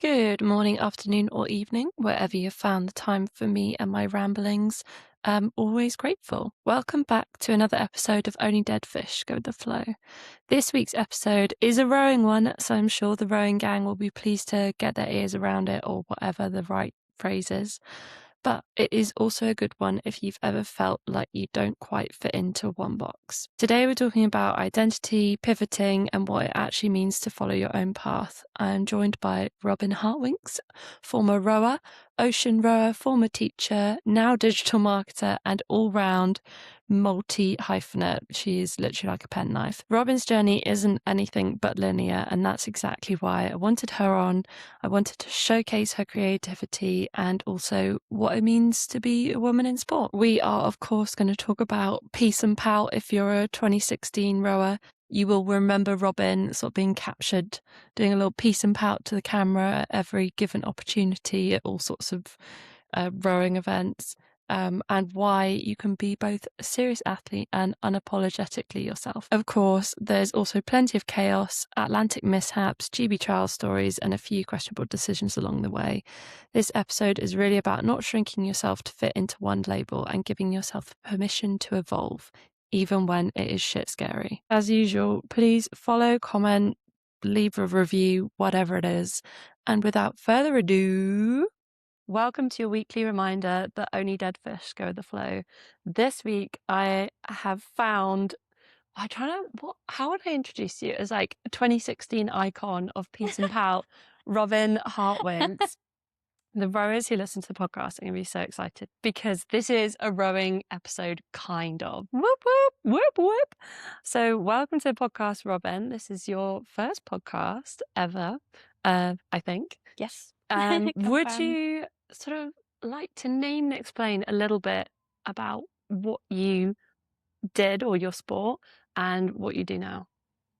Good morning, afternoon, or evening, wherever you found the time for me and my ramblings. Always grateful. Welcome back to another episode of Only Dead Fish Go with the Flow. This week's episode is a rowing one, so I'm sure the rowing gang will be pleased to get their ears around it, or whatever the right phrase is. But it is also a good one if you've ever felt like you don't quite fit into one box. Today we're talking about identity, pivoting, and what it actually means to follow your own path. I'm joined by Robyn Hart-Winks, former rower, ocean rower, former teacher, now digital marketer, and all-round multi-hyphenate. She's literally like a penknife. Robyn's journey isn't anything but linear, and that's exactly why I wanted her on. I wanted to showcase her creativity and also what it means to be a woman in sport. We are, of course, going to talk about peace and pout. If you're a 2016 rower, you will remember Robyn sort of being captured, doing a little peace and pout to the camera at every given opportunity at all sorts of rowing events. And why you can be both a serious athlete and unapologetically yourself. Of course, there's also plenty of chaos, Atlantic mishaps, GB trial stories, and a few questionable decisions along the way. This episode is really about not shrinking yourself to fit into one label and giving yourself permission to evolve, even when it is shit scary. As usual, please follow, comment, leave a review, whatever it is. And without further ado, welcome to your weekly reminder that only dead fish go with the flow. This week I have found, how would I introduce you? As like a 2016 icon of peace and pout, Robyn Hart-Winks. The rowers who listen to the podcast are going to be so excited because this is a rowing episode, kind of. Whoop, whoop, whoop, whoop. So welcome to the podcast, Robyn. This is your first podcast ever, I think. Yes. Would Confirmed. you sort of like to name and explain a little bit about what you did or your sport and what you do now?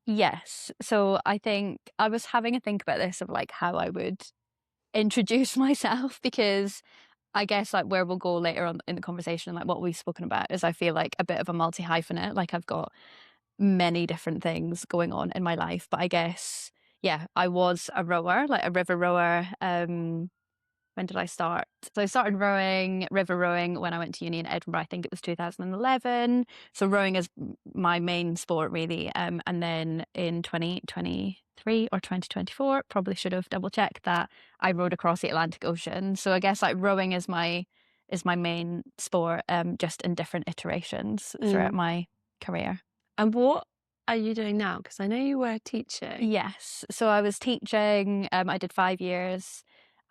Yes. So I think I was having a think about this of like how I would introduce myself because I guess like where we'll go later on in the conversation, like what we've spoken about is I feel like a bit of a multi-hyphenate. Like I've got many different things going on in my life. But I guess, yeah, I was a rower, like a river rower. When did I start? So I started rowing, river rowing, when I went to uni in Edinburgh. I think it was 2011. So rowing is my main sport, really. And then in 2023 or 2024, probably should have double checked that I rowed across the Atlantic Ocean. So I guess like rowing is my main sport, just in different iterations throughout my career. And what are you doing now? Because I know you were teaching. Yes. So I was teaching, I did 5 years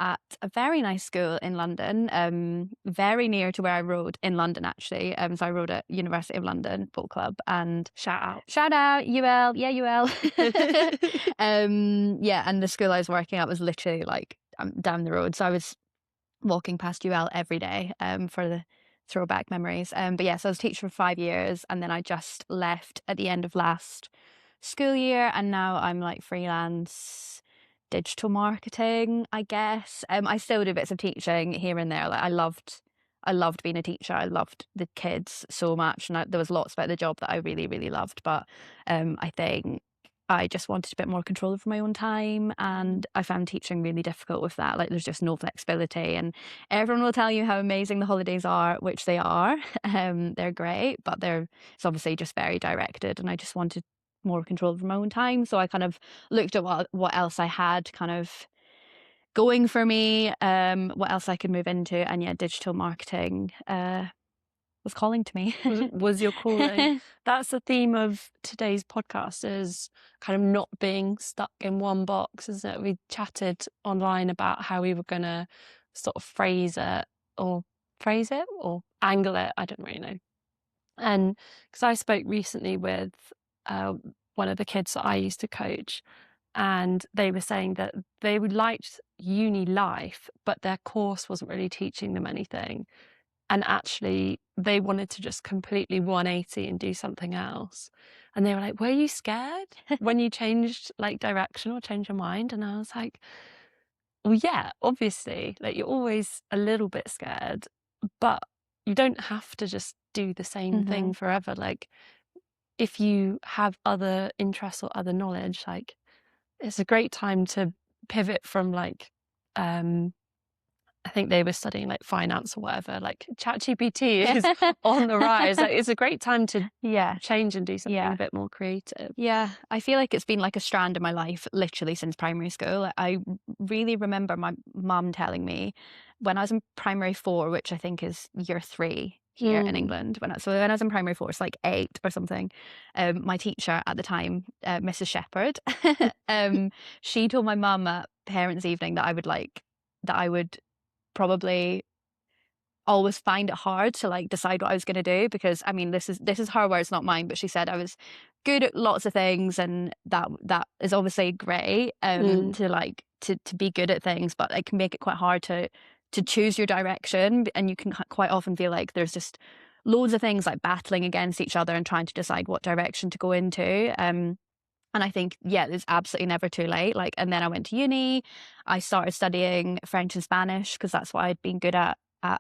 at a very nice school in London, very near to where I rowed in London, actually. So I rowed at University of London Boat Club, and Shout shout out UL, yeah, UL. out. Yeah, and the school I was working at was literally like down the road. So I was walking past UL every day, for the throwback memories. But yeah, so I was teaching for 5 years, and then I just left at the end of last school year, and now I'm like freelance digital marketing, I guess. I still do bits of teaching here and there. Like I loved being a teacher. I loved the kids so much, and there was lots about the job that I really, really loved. But I think I just wanted a bit more control over my own time, and I found teaching really difficult with that. Like there's just no flexibility, and everyone will tell you how amazing the holidays are, which they are. They're great, but it's obviously just very directed, and I just wanted more control over my own time. So I kind of looked at what else I had kind of going for me, what else I could move into, and yeah, digital marketing was calling to me. Was your calling. That's the theme of today's podcast, is kind of not being stuck in one box, isn't it? We chatted online about how we were going to sort of phrase it or angle it. I don't really know. And because I spoke recently with one of the kids that I used to coach, and they were saying that they liked uni life, but their course wasn't really teaching them anything. And actually, they wanted to just completely 180 and do something else. And they were like, were you scared when you changed like direction or changed your mind? And I was like, well, yeah, obviously, like you're always a little bit scared, but you don't have to just do the same thing forever. Like if you have other interests or other knowledge, like it's a great time to pivot from like I think they were studying like finance or whatever. Like ChatGPT is on the rise. Like, it's a great time to Yeah. change and do something Yeah. a bit more creative. Yeah, I feel like it's been like a strand in my life literally since primary school. I really remember my mum telling me when I was in primary 4, which I think is year 3 here in England. When I was in primary 4, it's like 8 or something. My teacher at the time, Mrs. Shepherd, she told my mum at parents' evening that I would probably always find it hard to like decide what I was going to do, because I mean this is her words, not mine, but she said I was good at lots of things, and that is obviously great, Mm. to like to be good at things, but it can make it quite hard to choose your direction, and you can quite often feel like there's just loads of things like battling against each other and trying to decide what direction to go into. And I think, yeah, it's absolutely never too late. Like, and then I went to uni. I started studying French and Spanish because that's what I'd been good at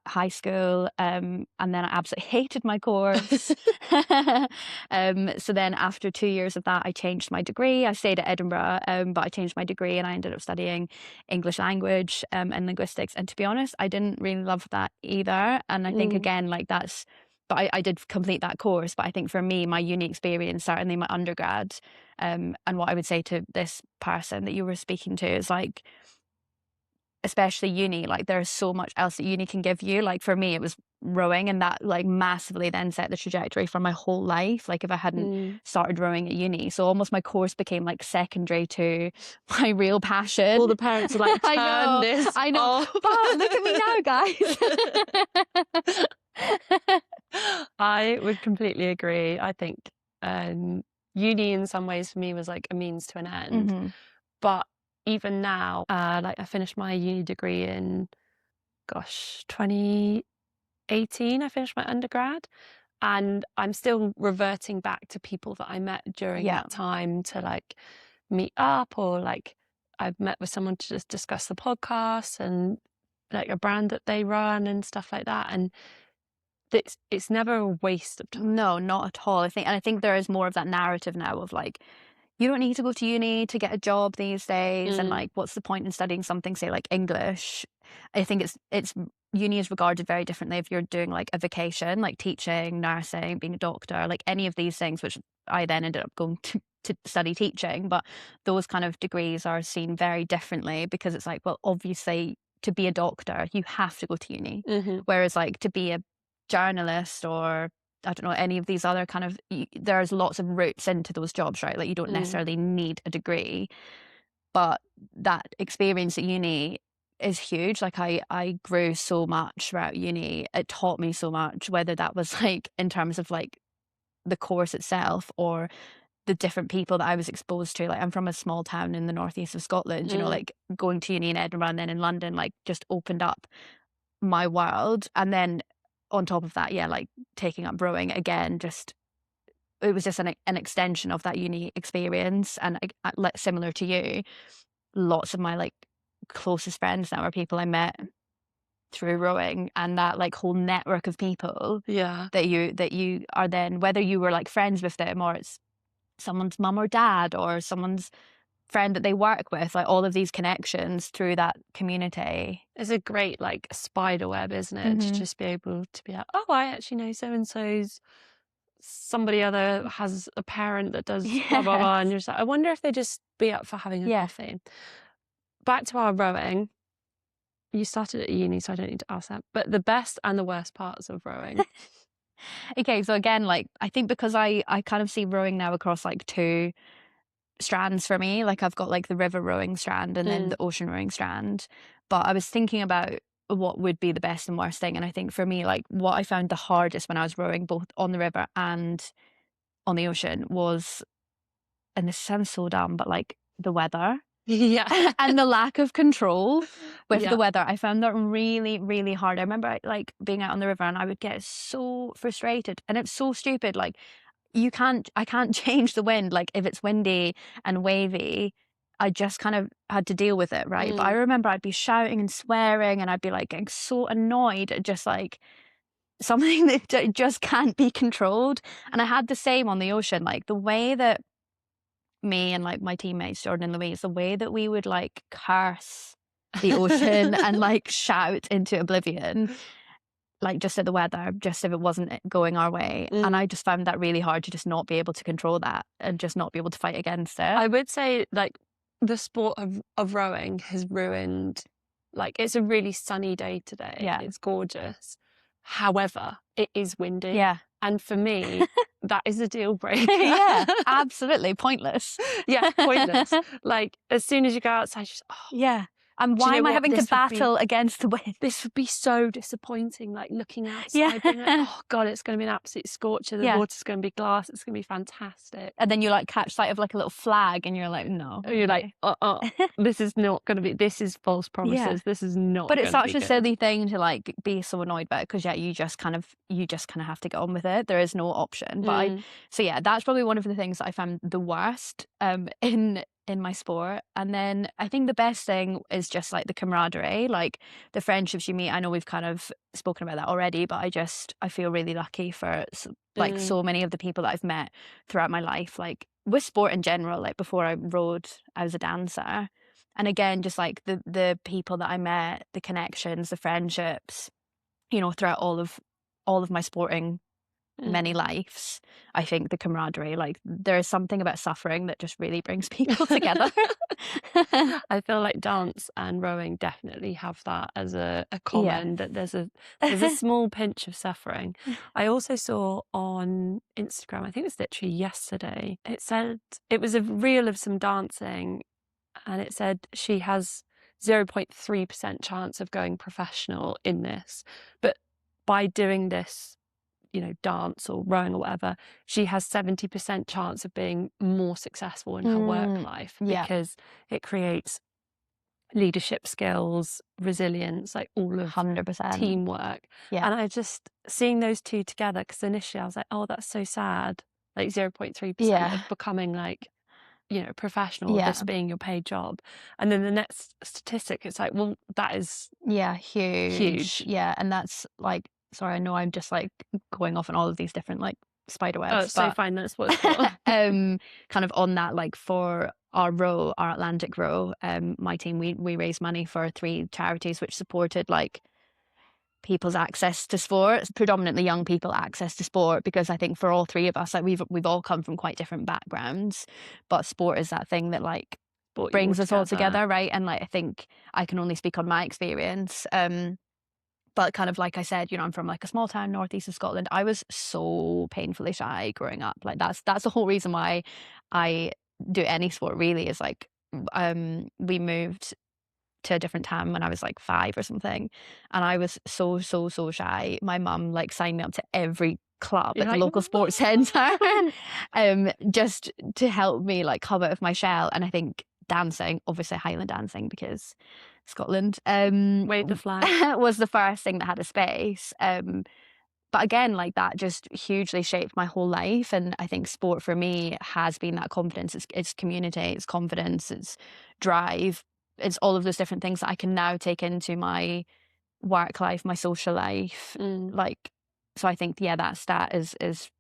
high school. And then I absolutely hated my course. So then after 2 years of that, I changed my degree. I stayed at Edinburgh, but I changed my degree and I ended up studying English language, and linguistics. And to be honest, I didn't really love that either. And I think, again, like but I did complete that course. But I think for me, my uni experience, certainly my undergrad, and what I would say to this person that you were speaking to is like, especially uni, like there's so much else that uni can give you. Like for me, it was rowing, and that like massively then set the trajectory for my whole life. Like if I hadn't started rowing at uni, so almost my course became like secondary to my real passion. All the parents are like, turn I know, but look at me now, guys. I would completely agree. I think uni in some ways for me was like a means to an end. But even now, like I finished my uni degree in, 2018, I finished my undergrad. And I'm still reverting back to people that I met during that time to like meet up, or like I've met with someone to just discuss the podcast and like a brand that they run and stuff like that. And it's never a waste of time. No, not at all. I think there is more of that narrative now of like, you don't need to go to uni to get a job these days, and like, what's the point in studying something, say like English? I think it's uni is regarded very differently if you're doing like a vocation, like teaching, nursing, being a doctor, like any of these things, which I then ended up going to study teaching. But those kind of degrees are seen very differently, because it's like, well, obviously to be a doctor, you have to go to uni. Whereas like to be a journalist, or I don't know, any of these other kind of, there's lots of routes into those jobs, right? Like you don't necessarily need a degree, but that experience at uni is huge. Like I grew so much throughout uni. It taught me so much, whether that was like in terms of like the course itself or the different people that I was exposed to. Like I'm from a small town in the northeast of Scotland, you know, like going to uni in Edinburgh and then in London, like just opened up my world. And then on top of that, yeah, like taking up rowing again, just it was just an extension of that uni experience. And like similar to you, lots of my like closest friends now are people I met through rowing, and that like whole network of people that you are then, whether you were like friends with them or it's someone's mum or dad or someone's friend that they work with, like all of these connections through that community. It's a great like spider web, isn't it? To just be able to be like, oh, I actually know so and so's somebody other has a parent that does blah blah blah, and you're just like, I wonder if they just be up for having a coffee. Back to our rowing. You started at uni, so I don't need to ask that. But the best and the worst parts of rowing. Okay, so again, like I think because I kind of see rowing now across like 2 strands for me. Like I've got like the river rowing strand and then the ocean rowing strand. But I was thinking about what would be the best and worst thing. And I think for me, like what I found the hardest when I was rowing both on the river and on the ocean was, and this sounds so dumb, but like the weather. And the lack of control with the weather. I found that really, really hard. I remember like being out on the river and I would get so frustrated, and it's so stupid. Like I can't change the wind. Like if it's windy and wavy, I just kind of had to deal with it, right? But I remember I'd be shouting and swearing, and I'd be like getting so annoyed at just like something that just can't be controlled. And I had the same on the ocean. Like the way that me and like my teammates Jordan and Louise, the way that we would like curse the ocean and like shout into oblivion, like just at the weather, just if it wasn't going our way. And I just found that really hard to just not be able to control that and just not be able to fight against it. I would say like the sport of rowing has ruined, like it's a really sunny day today. Yeah. It's gorgeous. However, it is windy. Yeah. And for me, that is a deal breaker. Yeah, absolutely. Pointless. Yeah, pointless. Like as soon as you go outside, you're just, oh. Yeah. And Do you why know am I what? having to This would battle against the wind? This would be so disappointing, like looking outside, Yeah. being like, oh God, it's going to be an absolute scorcher. The Yeah. water's going to be glass. It's going to be fantastic. And then you like catch sight of like a little flag and you're like, no. You're like, this is not going to be, this is false promises. Yeah. This is not But it's gonna such be a good. silly thing to like be so annoyed about, because yeah, you just kind of have to get on with it. There is no option. But so yeah, that's probably one of the things that I found the worst in my sport. And then I think the best thing is just like the camaraderie, like the friendships you meet. I know we've kind of spoken about that already, but I feel really lucky for like so many of the people that I've met throughout my life, like with sport in general. Like before I rode, I was a dancer. And again, just like the people that I met, the connections, the friendships, you know, throughout all of my sporting many lives. I think the camaraderie, like there is something about suffering that just really brings people together. I feel like dance and rowing definitely have that as a common, that there's a small pinch of suffering. I also saw on Instagram, I think it was literally yesterday, it said, it was a reel of some dancing, and it said she has 0.3% chance of going professional in this, but by doing this, you know, dance or rowing or whatever, she has 70% chance of being more successful in her work life, because it creates leadership skills, resilience, like all of 100% teamwork. And I just seeing those two together, because initially I was like, oh, that's so sad, like 0.3% of becoming like, you know, professional, this being your paid job. And then the next statistic, it's like, well, that is huge. Yeah. And that's like, sorry, I know I'm just like going off on all of these different like spider webs. Oh, it's so fine. That's what it's for. Kind of on that, like for our row, our Atlantic row, my team, we raised money for 3 charities which supported like people's access to sport, predominantly young people access to sport, because I think for all 3 of us, like we've all come from quite different backgrounds, but sport is that thing that like brings us all together, right? And like I think I can only speak on my experience. But kind of like I said, you know, I'm from like a small town northeast of Scotland. I was so painfully shy growing up. Like that's the whole reason why I do any sport really, is like we moved to a different town when I was like 5 or something, and I was so shy. My mum like signed me up to every club at the local sports centre just to help me like come out of my shell. And I think dancing, obviously Highland dancing because Scotland, wave the flag, was the first thing that had a space. But again, like that just hugely shaped my whole life. And I think sport for me has been that confidence. It's community, it's confidence, it's drive, it's all of those different things that I can now take into my work life, my social life. Like, so I think, yeah, that stat is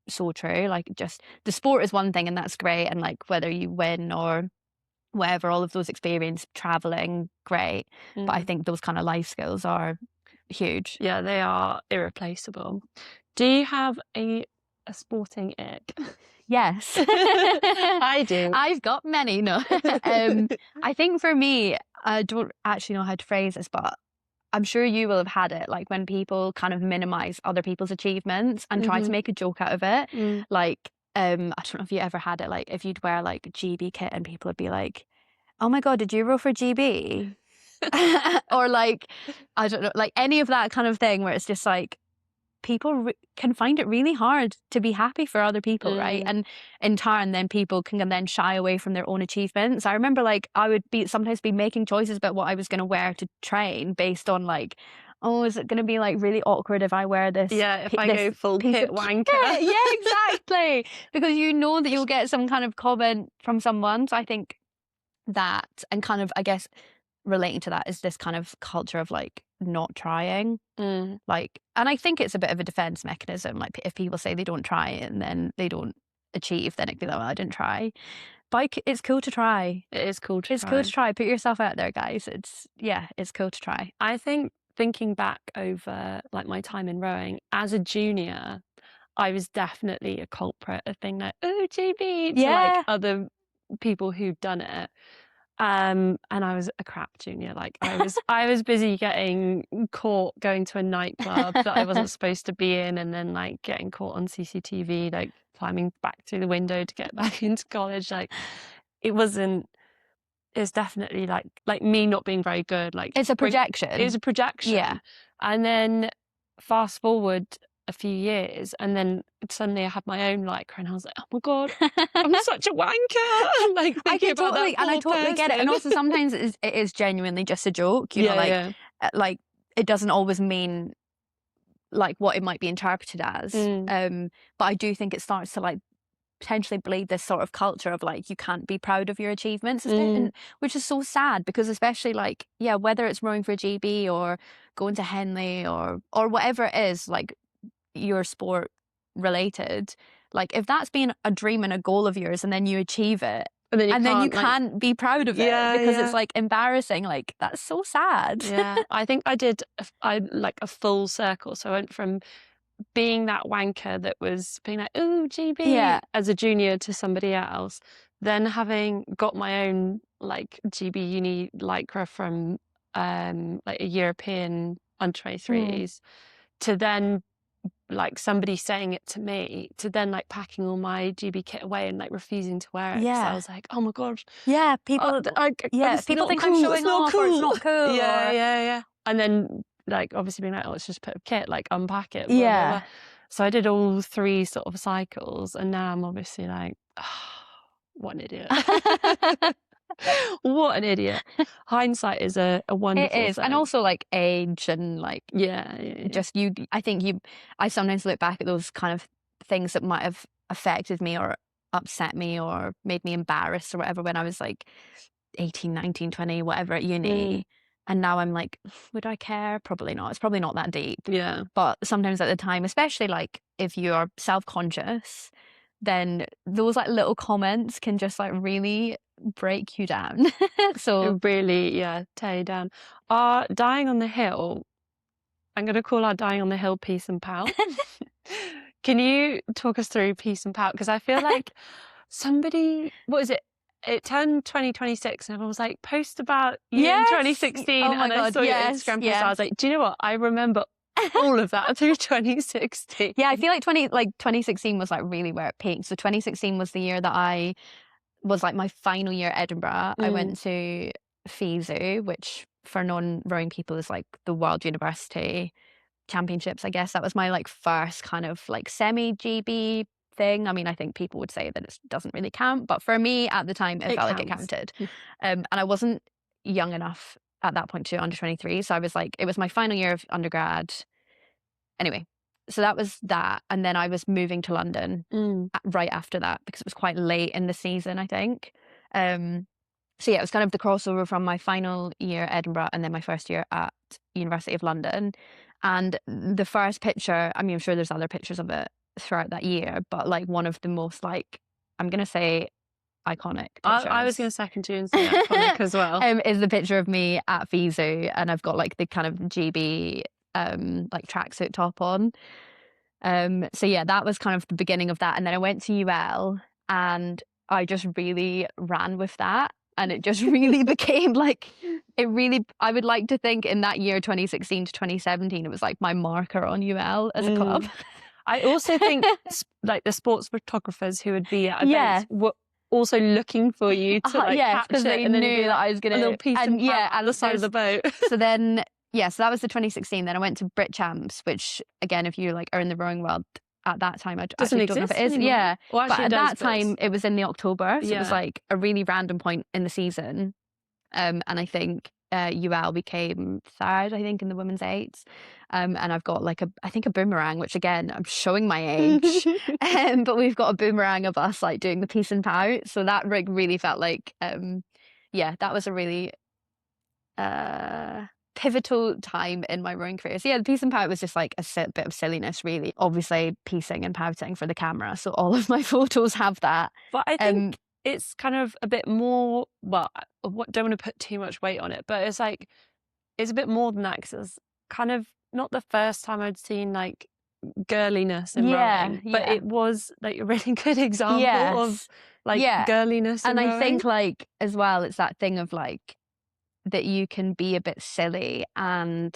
so true. Like just the sport is one thing and that's great. And like whether you win or whatever, all of those experience, traveling, great. But I think those kind of life skills are huge. Yeah, they are irreplaceable. Do you have a sporting ick? Yes. I do. I've got many. No. I think for me, I don't actually know how to phrase this, but I'm sure you will have had it, like when people kind of minimize other people's achievements and try to make a joke out of it. Like, I don't know if you ever had it, like if you'd wear like a GB kit and people would be like, oh my God, did you row for GB? Or like, I don't know, like any of that kind of thing where it's just like, people can find it really hard to be happy for other people, right? And in turn, then people can then shy away from their own achievements. I remember like I would sometimes be making choices about what I was going to wear to train based on like, oh, is it going to be like really awkward if I wear this? Yeah, if I go full kit wanker. Yeah, exactly. Because you know that you'll get some kind of comment from someone. So I think that, and kind of, I guess, relating to that is this kind of culture of like not trying. Like, and I think it's a bit of a defense mechanism. Like if people say they don't try and then they don't achieve, then it'd be like, well, I didn't try. Bike, it's cool to try. It is cool to It's try. cool to try. Put yourself out there, guys. It's cool to try. I think thinking back over like my time in rowing as a junior, I was definitely a culprit of being like, oh, GB, to like other people who'd done it. And I was a crap junior. Like I was busy getting caught going to a nightclub that I wasn't supposed to be in, and then like getting caught on CCTV, like climbing back through the window to get back into college. Like it's definitely like me not being very good. Like it's a projection. It was a projection. Yeah. And then fast forward a few years, and then suddenly I had my own Lycra, and I was like, oh my god, I'm such a wanker. Like I totally get it. And also sometimes it is genuinely just a joke. You know, like it doesn't always mean like what it might be interpreted as. But I do think it starts to like potentially bleed this sort of culture of like you can't be proud of your achievements, and, which is so sad, because especially like whether it's rowing for GB or going to Henley or whatever it is, like your sport related, like if that's been a dream and a goal of yours and then you achieve it and then you can't be proud of it because it's like embarrassing, like that's so sad. I think I did like a full circle, so I went from being that wanker that was being like, oh, GB as a junior to somebody else, then having got my own like GB uni Lycra from like a European under 23s to then like somebody saying it to me, to then like packing all my GB kit away and like refusing to wear it. I was like, oh my god, people people think cool. I'm showing off, or it's not cool. And then like obviously being like, oh, it's just a bit of kit, like unpack it, blah, blah, blah. So I did all 3 sort of cycles, and now I'm obviously like, oh, what an idiot. What an idiot. Hindsight is a wonderful It is thing. And also like age and like just I sometimes look back at those kind of things that might have affected me or upset me or made me embarrassed or whatever when I was like 18, 19, 20, whatever at uni. And now I'm like, would I care? Probably not. It's probably not that deep. But sometimes at the time, especially like if you are self-conscious, then those like little comments can just like really break you down. So it really tear you down. Dying on the Hill, I'm going to call our Dying on the Hill Peace and Pout. Can you talk us through Peace and Pout? Because I feel like somebody, what is it? It turned 2026 and everyone was like, post about you in 2016. Oh my God, I saw your Instagram post. I was like, do you know what? I remember all of that through 2016. I feel like 2016 was like really where it peaked. So 2016 was the year that I was like my final year at Edinburgh. I went to FISU, which for non-rowing people is like the World University Championships, I guess. That was my like first kind of like semi-GB thing. I mean, I think people would say that it doesn't really count, but for me at the time it felt like it counted. And I wasn't young enough at that point to under 23, so I was like, it was my final year of undergrad anyway. So that was that, and then I was moving to London right after that because it was quite late in the season, I think. So it was kind of the crossover from my final year at Edinburgh and then my first year at University of London. And the first picture, I mean, I'm sure there's other pictures of it throughout that year, but like one of the most like, I'm gonna say iconic pictures. I was gonna second you and say iconic as well. Is the picture of me at FISU, and I've got like the kind of GB like tracksuit top on. So that was kind of the beginning of that, and then I went to UL and I just really ran with that, and it just really became like I would like to think in that year 2016 to 2017 it was like my marker on UL as a club. I also think like the sports photographers who would be at events were also looking for you to like capture because they and knew that I was going to a little piece and at the side of the boat. So then so that was the 2016. Then I went to Brit Champs, which again, if you like are in the rowing world at that time, I doesn't exist don't know if it is. Anymore. Well, but at that time it was in the October, so it was like a really random point in the season. And I think UL became third, I think, in the women's eights. And I've got like I think a boomerang, which again, I'm showing my age. But we've got a boomerang of us like doing the Peace and Pout. So that rig really felt like, that was a really pivotal time in my rowing career. So the Peace and Pout was just like a bit of silliness, really. Obviously, piecing and pouting for the camera. So all of my photos have that. But I think it's kind of a bit more, well, I don't want to put too much weight on it, but it's like, it's a bit more than that, because it's kind of not the first time I'd seen like girliness in Yeah, rowing, but yeah. it was like a really good example of Yes. like Yeah. girliness in And I rowing. think, like, as well, it's that thing of, like, that you can be a bit silly and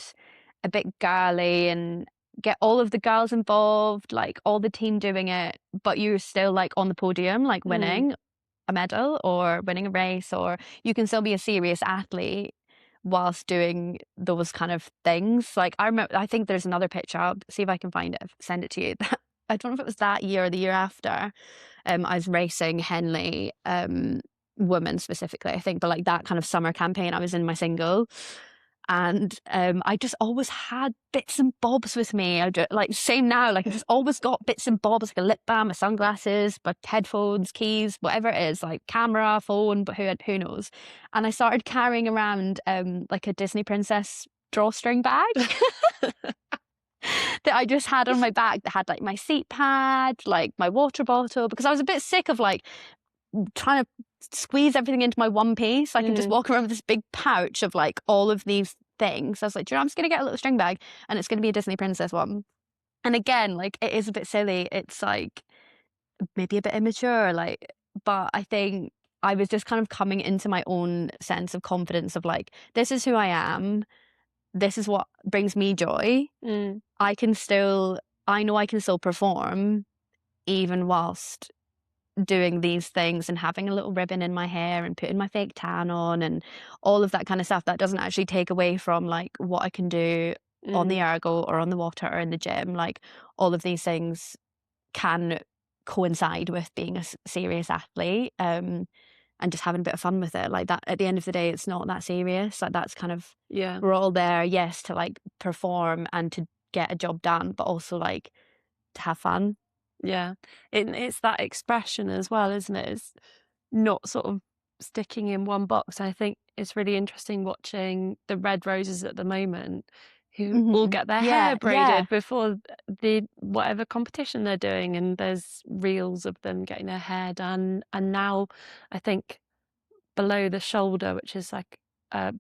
a bit girly and get all of the girls involved, like, all the team doing it, but you're still, like, on the podium, like, Mm, winning a medal or winning a race, or you can still be a serious athlete whilst doing those kind of things. Like, I think there's another picture, I'll see if I can find it, send it to you. I don't know if it was that year or the year after. I was racing Henley, women specifically, I think, but like that kind of summer campaign, I was in my single. And I just always had bits and bobs with me. Like, same now, like I just always got bits and bobs, like a lip balm, my sunglasses, my headphones, keys, whatever it is, like camera, phone, but who knows. And I started carrying around like a Disney princess drawstring bag that I just had on my back, that had like my seat pad, like my water bottle, because I was a bit sick of like trying to squeeze everything into my one piece. I can just walk around with this big pouch of like all of these things. I was like, do you know, I'm just gonna get a little string bag, and it's gonna be a Disney princess one. And again, like, it is a bit silly. It's like maybe a bit immature, like, but I think I was just kind of coming into my own sense of confidence of like, this is who I am. This is what brings me joy. mm, I can still, I know I can still perform even whilst doing these things and having a little ribbon in my hair and putting my fake tan on and all of that kind of stuff. That doesn't actually take away from like what I can do on the mm, ergo or on the water or in the gym. Like, all of these things can coincide with being a serious athlete, and just having a bit of fun with it. Like, that, at the end of the day, it's not that serious. Like, that's kind of, yeah, we're all there, yes, to like perform and to get a job done, but also like to have fun. yeah. It's that expression as well, isn't it? It's not sort of sticking in one box. I think it's really interesting watching the Red Roses at the moment, who all get their hair Yeah, yeah. braided before the whatever competition they're doing, and there's reels of them getting their hair done. And now I think below the shoulder, which is like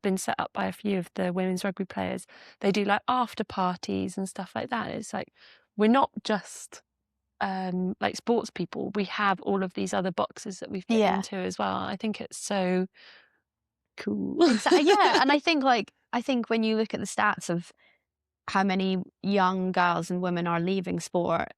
been set up by a few of the women's rugby players, they do like after parties and stuff like that. It's like, we're not just like sports people, we have all of these other boxes that we fit Yeah. into as well. I think it's so cool. Exactly. Yeah, and I think when you look at the stats of how many young girls and women are leaving sport,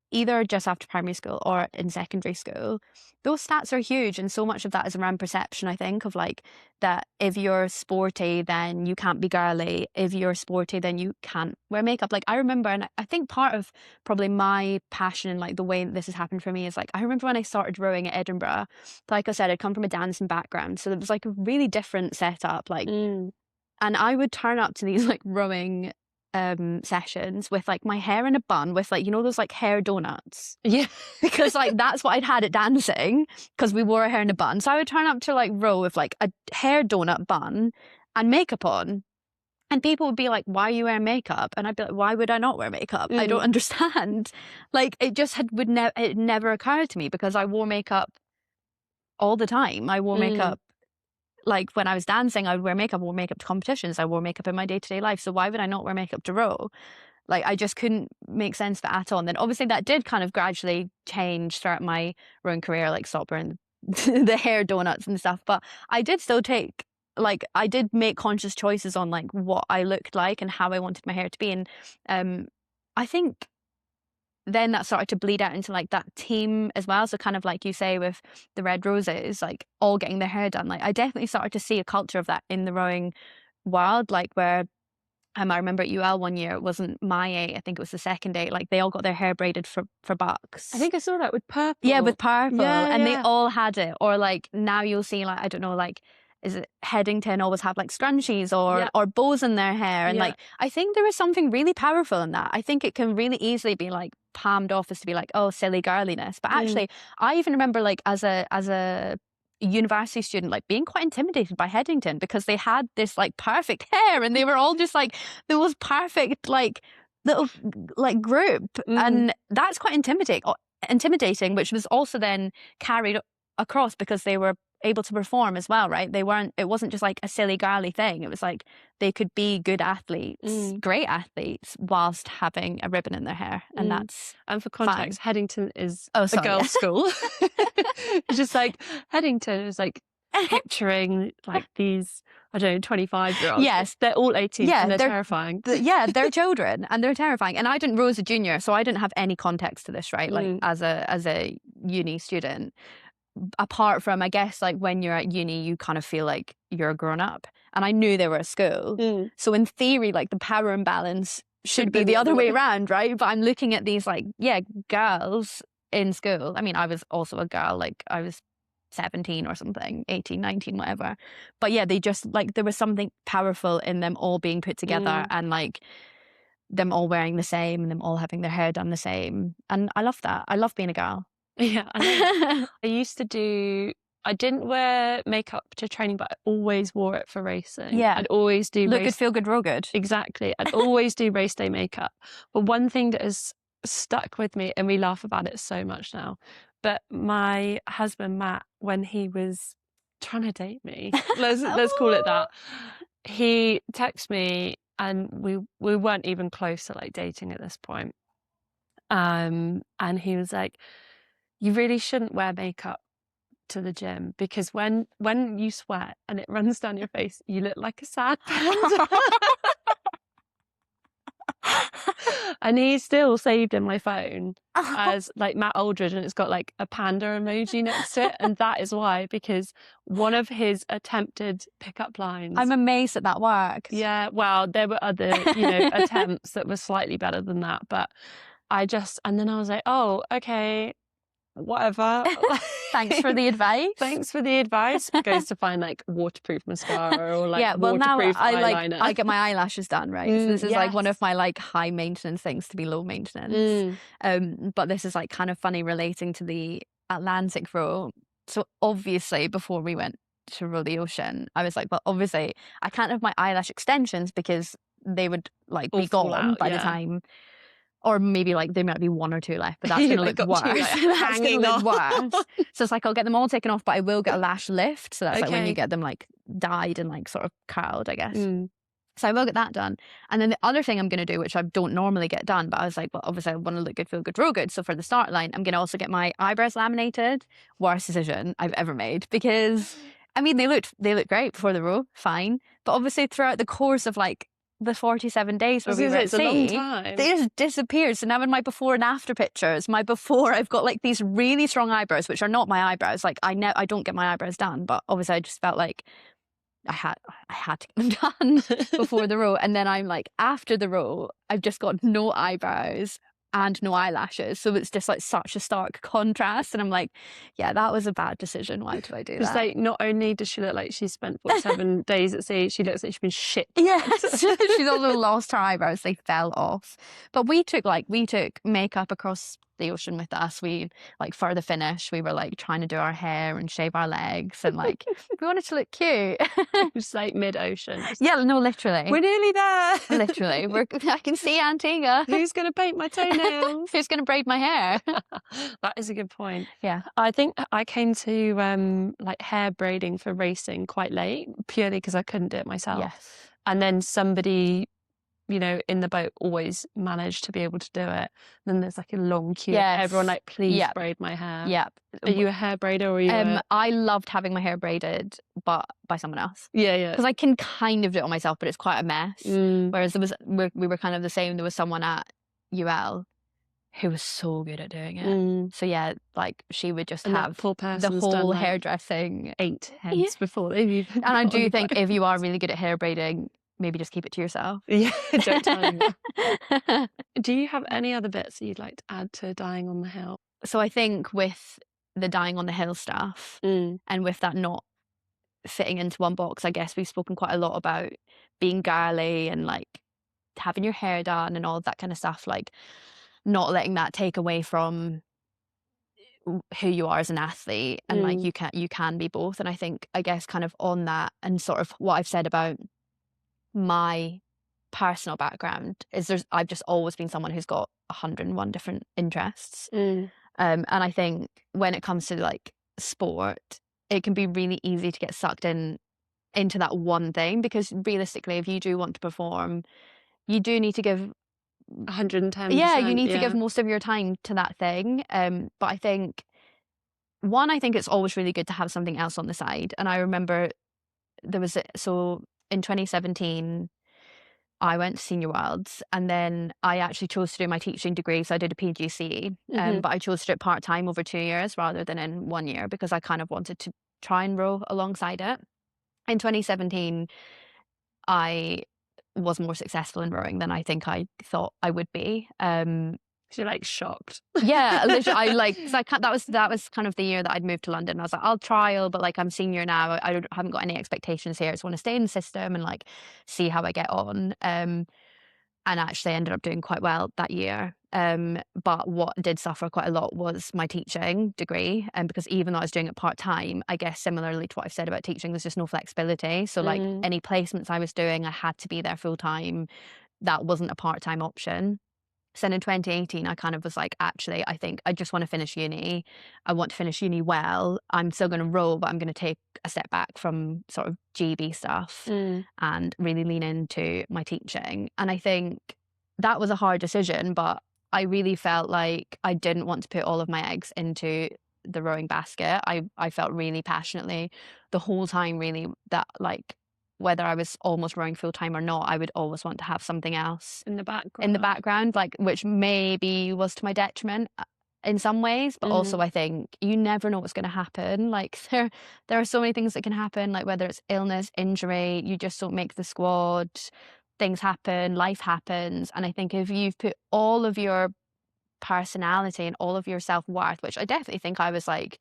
either just after primary school or in secondary school, those stats are huge. And so much of that is around perception, I think, of like, that if you're sporty, then you can't be girly. If you're sporty, then you can't wear makeup. Like, I remember, and I think part of probably my passion and like the way that this has happened for me is like, I remember when I started rowing at Edinburgh, like I said, I'd come from a dancing background. So it was like a really different setup. Like, Mm. and I would turn up to these like rowing sessions with like my hair in a bun with like, you know, those like hair donuts, Yeah. because like that's what I'd had at dancing, because we wore our hair in a bun. So I would turn up to like row with like a hair donut bun and makeup on, and people would be like, why are you wearing makeup? And I'd be like, why would I not wear makeup? I don't Mm. understand. Like, it just it never occurred to me, because I wore makeup all the time. I wore Mm. makeup, like, when I was dancing, I would wear makeup. I wore makeup to competitions. I wore makeup in my day-to-day life. So why would I not wear makeup to row? Like, I just couldn't make sense of it at all. And then obviously that did kind of gradually change throughout my rowing career, like stop wearing the hair donuts and stuff. But I did still take, like, I did make conscious choices on like what I looked like and how I wanted my hair to be. And I think then that started to bleed out into like that team as well. So kind of like you say with the Red Roses, like all getting their hair done. Like, I definitely started to see a culture of that in the rowing world, like where I remember at UL one year, it wasn't my eight, I think it was the second eight, like they all got their hair braided for I bucks. think I saw that with Yeah, purple. with purple, Yeah, and they yeah. all had it. Or like now you'll see, like, I don't know, like, is it Headington always have like scrunchies Yeah, or bows in their hair? And yeah. like, I think there is something really powerful in that. I think it can really easily be like palmed off as to be like, oh, silly girliness. But Mm. actually, I even remember like as a university student, like being quite intimidated by Headington, because they had this like perfect hair and they were all just like the most perfect like little like group. Mm. And that's quite intimidating, which was also then carried across because they were able to perform as well, right? It wasn't just like a silly girly thing. It was like they could be good athletes, great athletes, whilst having a ribbon in their hair. And that's And for context, fun. Headington is Oh, a sorry. girls' school. It's just like Headington is like picturing like these, I don't know, 25-year-olds. Yes. They're all 18 Yeah, and they're they're- terrifying. They're children and they're terrifying. And I didn't row as a junior, so I didn't have any context to this, right? Like as a uni student. Apart from, I guess, like when you're at uni, you kind of feel like you're a grown up. And I knew they were at school. So in theory, like the power imbalance should be the other way around, right? But I'm looking at these like, girls in school. I mean, I was also a girl, like I was 17 or something, 18, 19, whatever. But yeah, they just like, there was something powerful in them all being put together and like them all wearing the same and them all having their hair done the same. And I love that. I love being a girl. Yeah, I used to do. I didn't wear makeup to training, but I always wore it for racing. Yeah. I'd always do Look race. good, feel good, roll good. Exactly. I'd always do race day makeup. But one thing that has stuck with me, and we laugh about it so much now, but my husband Matt, when he was trying to date me, let's call it that, he texted me, and we weren't even close to like dating at this point. And he was like, you really shouldn't wear makeup to the gym because when you sweat and it runs down your face, you look like a sad panda. And he's still saved in my phone as like Matt Aldridge, and it's got like a panda emoji next to it. And that is why, because one of his attempted pickup lines. I'm amazed that that worked. Yeah, well, there were other, attempts that were slightly better than that, but and then I was like, oh, okay, whatever. Thanks for the advice. Thanks for the advice. Goes to find like waterproof mascara or like waterproof eyeliner. I get my eyelashes done, right? So this is like one of my like high maintenance things to be low maintenance. But this is like kind of funny relating to the Atlantic row. So obviously before we went to row the ocean, I was like, well, obviously I can't have my eyelash extensions because they would like be gone by the time. Or maybe like there might be one or two left, but that's going to look worse. That's going to look worse. So it's like I'll get them all taken off, but I will get a lash lift. So that's like when you get them like dyed and like sort of curled, I guess. So I will get that done. And then the other thing I'm going to do, which I don't normally get done, but I was like, well, obviously I want to look good, feel good, roll good. So for the start line, I'm going to also get my eyebrows laminated. Worst decision I've ever made because, I mean, they looked great before the row, fine. But obviously throughout the course of like the 47 days where we were at sea, a long time. They just disappeared. So now in my before and after pictures, I've got like these really strong eyebrows, which are not my eyebrows. Like I don't get my eyebrows done, but obviously I just felt like I had to get them done before the row. And then I'm like, after the row, I've just got no eyebrows and no eyelashes. So it's just like such a stark contrast. And I'm like, yeah, that was a bad decision. Why did I do that? It's like, not only does she look like she spent 47 days at sea, she looks like she's been shit. Yes. She's also lost her eyebrows. They fell off. But we took makeup across the ocean with us. We like for the finish, we were like trying to do our hair and shave our legs and like we wanted to look cute. Just like mid-ocean. Yeah, no, literally. We're nearly there. Literally. I can see Antigua. Who's going to paint my toenails? Who's going to braid my hair? That is a good point. Yeah. I think I came to like hair braiding for racing quite late, purely because I couldn't do it myself. Yes. And then somebody, in the boat always managed to be able to do it. Then there's like a long queue. Yes. Everyone like, please braid my hair. Yeah. Are you a hair braider or are you I loved having my hair braided, but by someone else. Yeah. Because I can kind of do it on myself, but it's quite a mess. Whereas we were kind of the same. There was someone at UL who was so good at doing it. So yeah, like she would just have poor the whole done, like, hairdressing 8 heads before they've even. And I do think if you are really good at hair braiding, maybe just keep it to yourself. Yeah, don't tell anyone. Do you have any other bits that you'd like to add to dyeing on the hill? So I think with the dyeing on the hill stuff and with that not fitting into one box, I guess we've spoken quite a lot about being girly and like having your hair done and all of that kind of stuff, like not letting that take away from who you are as an athlete and like you can be both. And I guess kind of on that and sort of what I've said about my personal background is I've just always been someone who's got 101 different interests. And I think when it comes to like sport, it can be really easy to get sucked into that one thing, because realistically, if you do want to perform, you do need to give 110%. you need to give Yeah. most of your time to that thing. But I think I think it's always really good to have something else on the side. And I remember so in 2017, I went to Senior Worlds, and then I actually chose to do my teaching degree. So I did a PGCE, Mhm. but I chose to do it part time over 2 years rather than in 1 year, because I kind of wanted to try and row alongside it. In 2017, I was more successful in rowing than I think I thought I would be. So you're like shocked. Yeah, literally, I like, 'cause I can't, that was kind of the year that I'd moved to London. I was like, I'll trial, but like I'm senior now. Haven't got any expectations here. I just want to stay in the system and like see how I get on. And actually ended up doing quite well that year. But what did suffer quite a lot was my teaching degree. And because even though I was doing it part time, I guess similarly to what I've said about teaching, there's just no flexibility. So like Mm. any placements I was doing, I had to be there full time. That wasn't a part time option. So then in 2018, I kind of was like, actually, I think I just want to finish uni. I want to finish uni well. I'm still going to roll, but I'm going to take a step back from sort of GB stuff Mm. and really lean into my teaching. And I think that was a hard decision, but I really felt like I didn't want to put all of my eggs into the rowing basket. I felt really passionately the whole time, really, that like whether I was almost rowing full time or not, I would always want to have something else In the in the background. background, like, which maybe was to my detriment in some ways, but also Mm. I think you never know what's going to happen. Like there are so many things that can happen, like whether it's illness, injury, you just don't make the squad, things happen, life happens. And I think if you've put all of your personality and all of your self-worth, which I definitely think I was like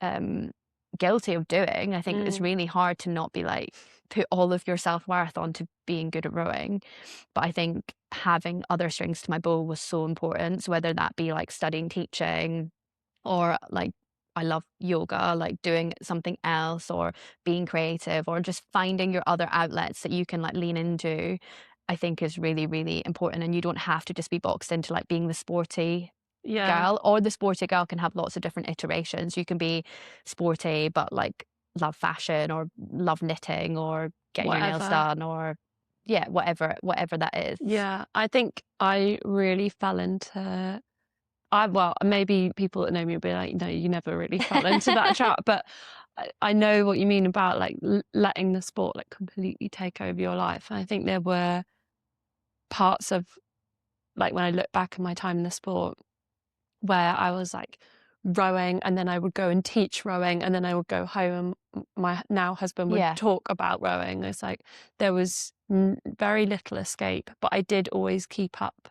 um guilty of doing, I think it's Mm. really hard to not be like put all of your self-worth onto being good at rowing. But I think having other strings to my bow was so important. So whether that be like studying teaching, or like I love yoga, like doing something else, or being creative, or just finding your other outlets that you can like lean into, I think is really, really important. And you don't have to just be boxed into like being the sporty Yeah. girl, or the sporty girl can have lots of different iterations. You can be sporty, but like love fashion, or love knitting, or getting your nails Whatever. done, or yeah, whatever that is. Yeah. I think I really fell into well, maybe people that know me will be like, no, you never really fell into that trap. But I know what you mean about like letting the sport like completely take over your life. And I think there were parts of like when I look back at my time in the sport where I was like rowing, and then I would go and teach rowing, and then I would go home and my now husband would Yeah. talk about rowing. It's like there was very little escape, but I did always keep up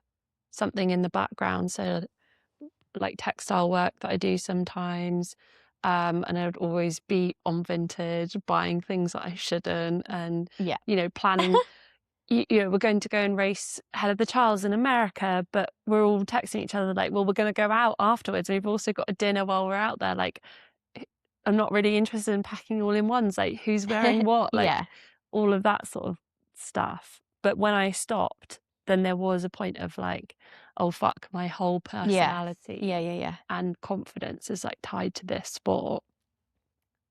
something in the background. So like textile work that I do sometimes. And I would always be on Vinted buying things that I shouldn't, and Yeah. planning. We're going to go and race Head of the Charles in America, but we're all texting each other like, well, we're going to go out afterwards. We've also got a dinner while we're out there. Like, I'm not really interested in packing all in ones. Like, who's wearing what? Like, Yeah. all of that sort of stuff. But when I stopped, then there was a point of like, oh, fuck, my whole Yeah. personality Yeah. and confidence is like tied to this sport.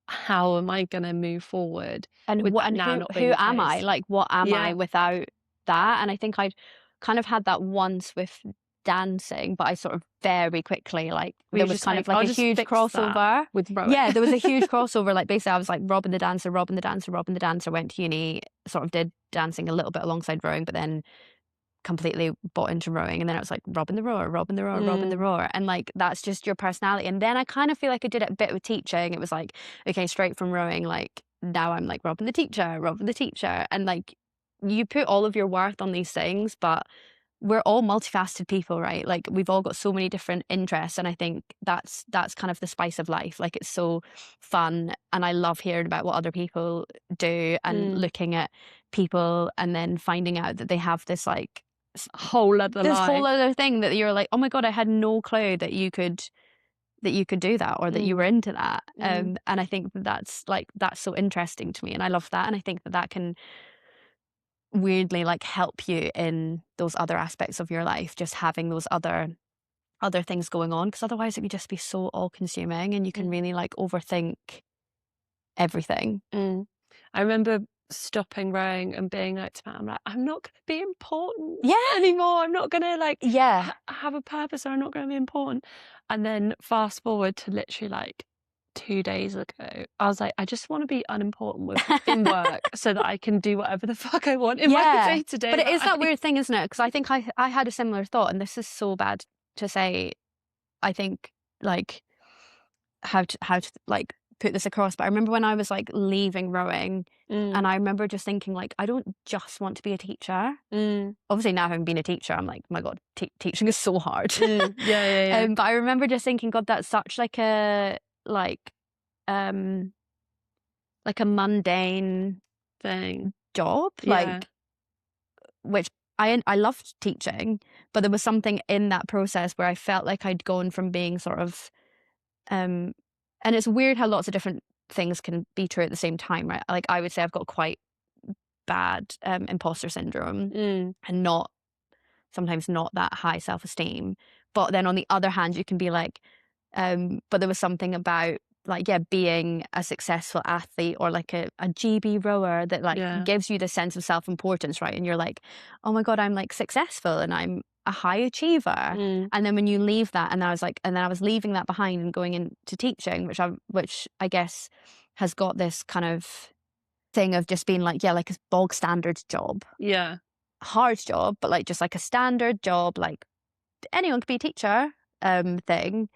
How am I going to move forward And with what that and now not being who the am I? case? Like, what am I Yeah. without that? And I think I'd kind of had that once with dancing, but I sort of very quickly, like, We there were was just kind like, of like I'll a just huge fix that crossover. with rowing. Yeah, there was a huge crossover. Like, basically, I was like Robyn the dancer, Robyn the dancer, Robyn the dancer. Went to uni, sort of did dancing a little bit alongside rowing, but then completely bought into rowing. And then it was like Robyn the rower, Robyn the rower, Robyn the Mm. rower. And like, that's just your personality. And then I kind of feel like I did it a bit with teaching. It was like, okay, straight from rowing, like now I'm like Robyn the teacher, Robyn the teacher. And like, you put all of your worth on these things, but we're all multifaceted people, right? Like, we've all got so many different interests. And I think that's kind of the spice of life. Like, it's so fun. And I love hearing about what other people do, and Mm. looking at people and then finding out that they have this like Whole other this life. whole other thing that you're like, oh my God, I had no clue that you could do that, or that you were Mm. into that. Mm. And I think that's so interesting to me, and I love that. And I think that can weirdly like help you in those other aspects of your life, just having those other other things going on, because otherwise it could just be so all consuming and you can really like overthink everything. I remember stopping rowing and being like to Matt, I'm like, I'm not going to be important Yeah. anymore. I'm not going to like Yeah. have a purpose, or I'm not going to be important. And then fast forward to literally like 2 days ago, I was like, I just want to be unimportant in work so that I can do whatever the fuck I want in my day-to-day But it is that life. weird thing, isn't it? Because I think I had a similar thought, and this is so bad to say. I think like how to like put this across, but I remember when I was like leaving rowing, and I remember just thinking like, I don't just want to be a teacher. Obviously now having been a teacher, I'm like, my God, teaching is so hard. Yeah. But I remember just thinking, God, that's such like a um like a mundane Thing. job, Yeah. like, which I loved teaching, but there was something in that process where I felt like I'd gone from being sort of and it's weird how lots of different things can be true at the same time, right? Like I would say I've got quite bad imposter syndrome and sometimes not that high self-esteem. But then on the other hand, you can be like, but there was something about like, yeah, being a successful athlete or like a GB rower that like gives you the sense of self-importance, right? And you're like, oh my God, I'm like successful and I'm a high achiever. And then when you leave that, and then I was leaving that behind and going into teaching, which I guess has got this kind of thing of just being like, yeah, like a bog standard job. Yeah. Hard job, but like just like a standard job, like anyone could be a teacher thing.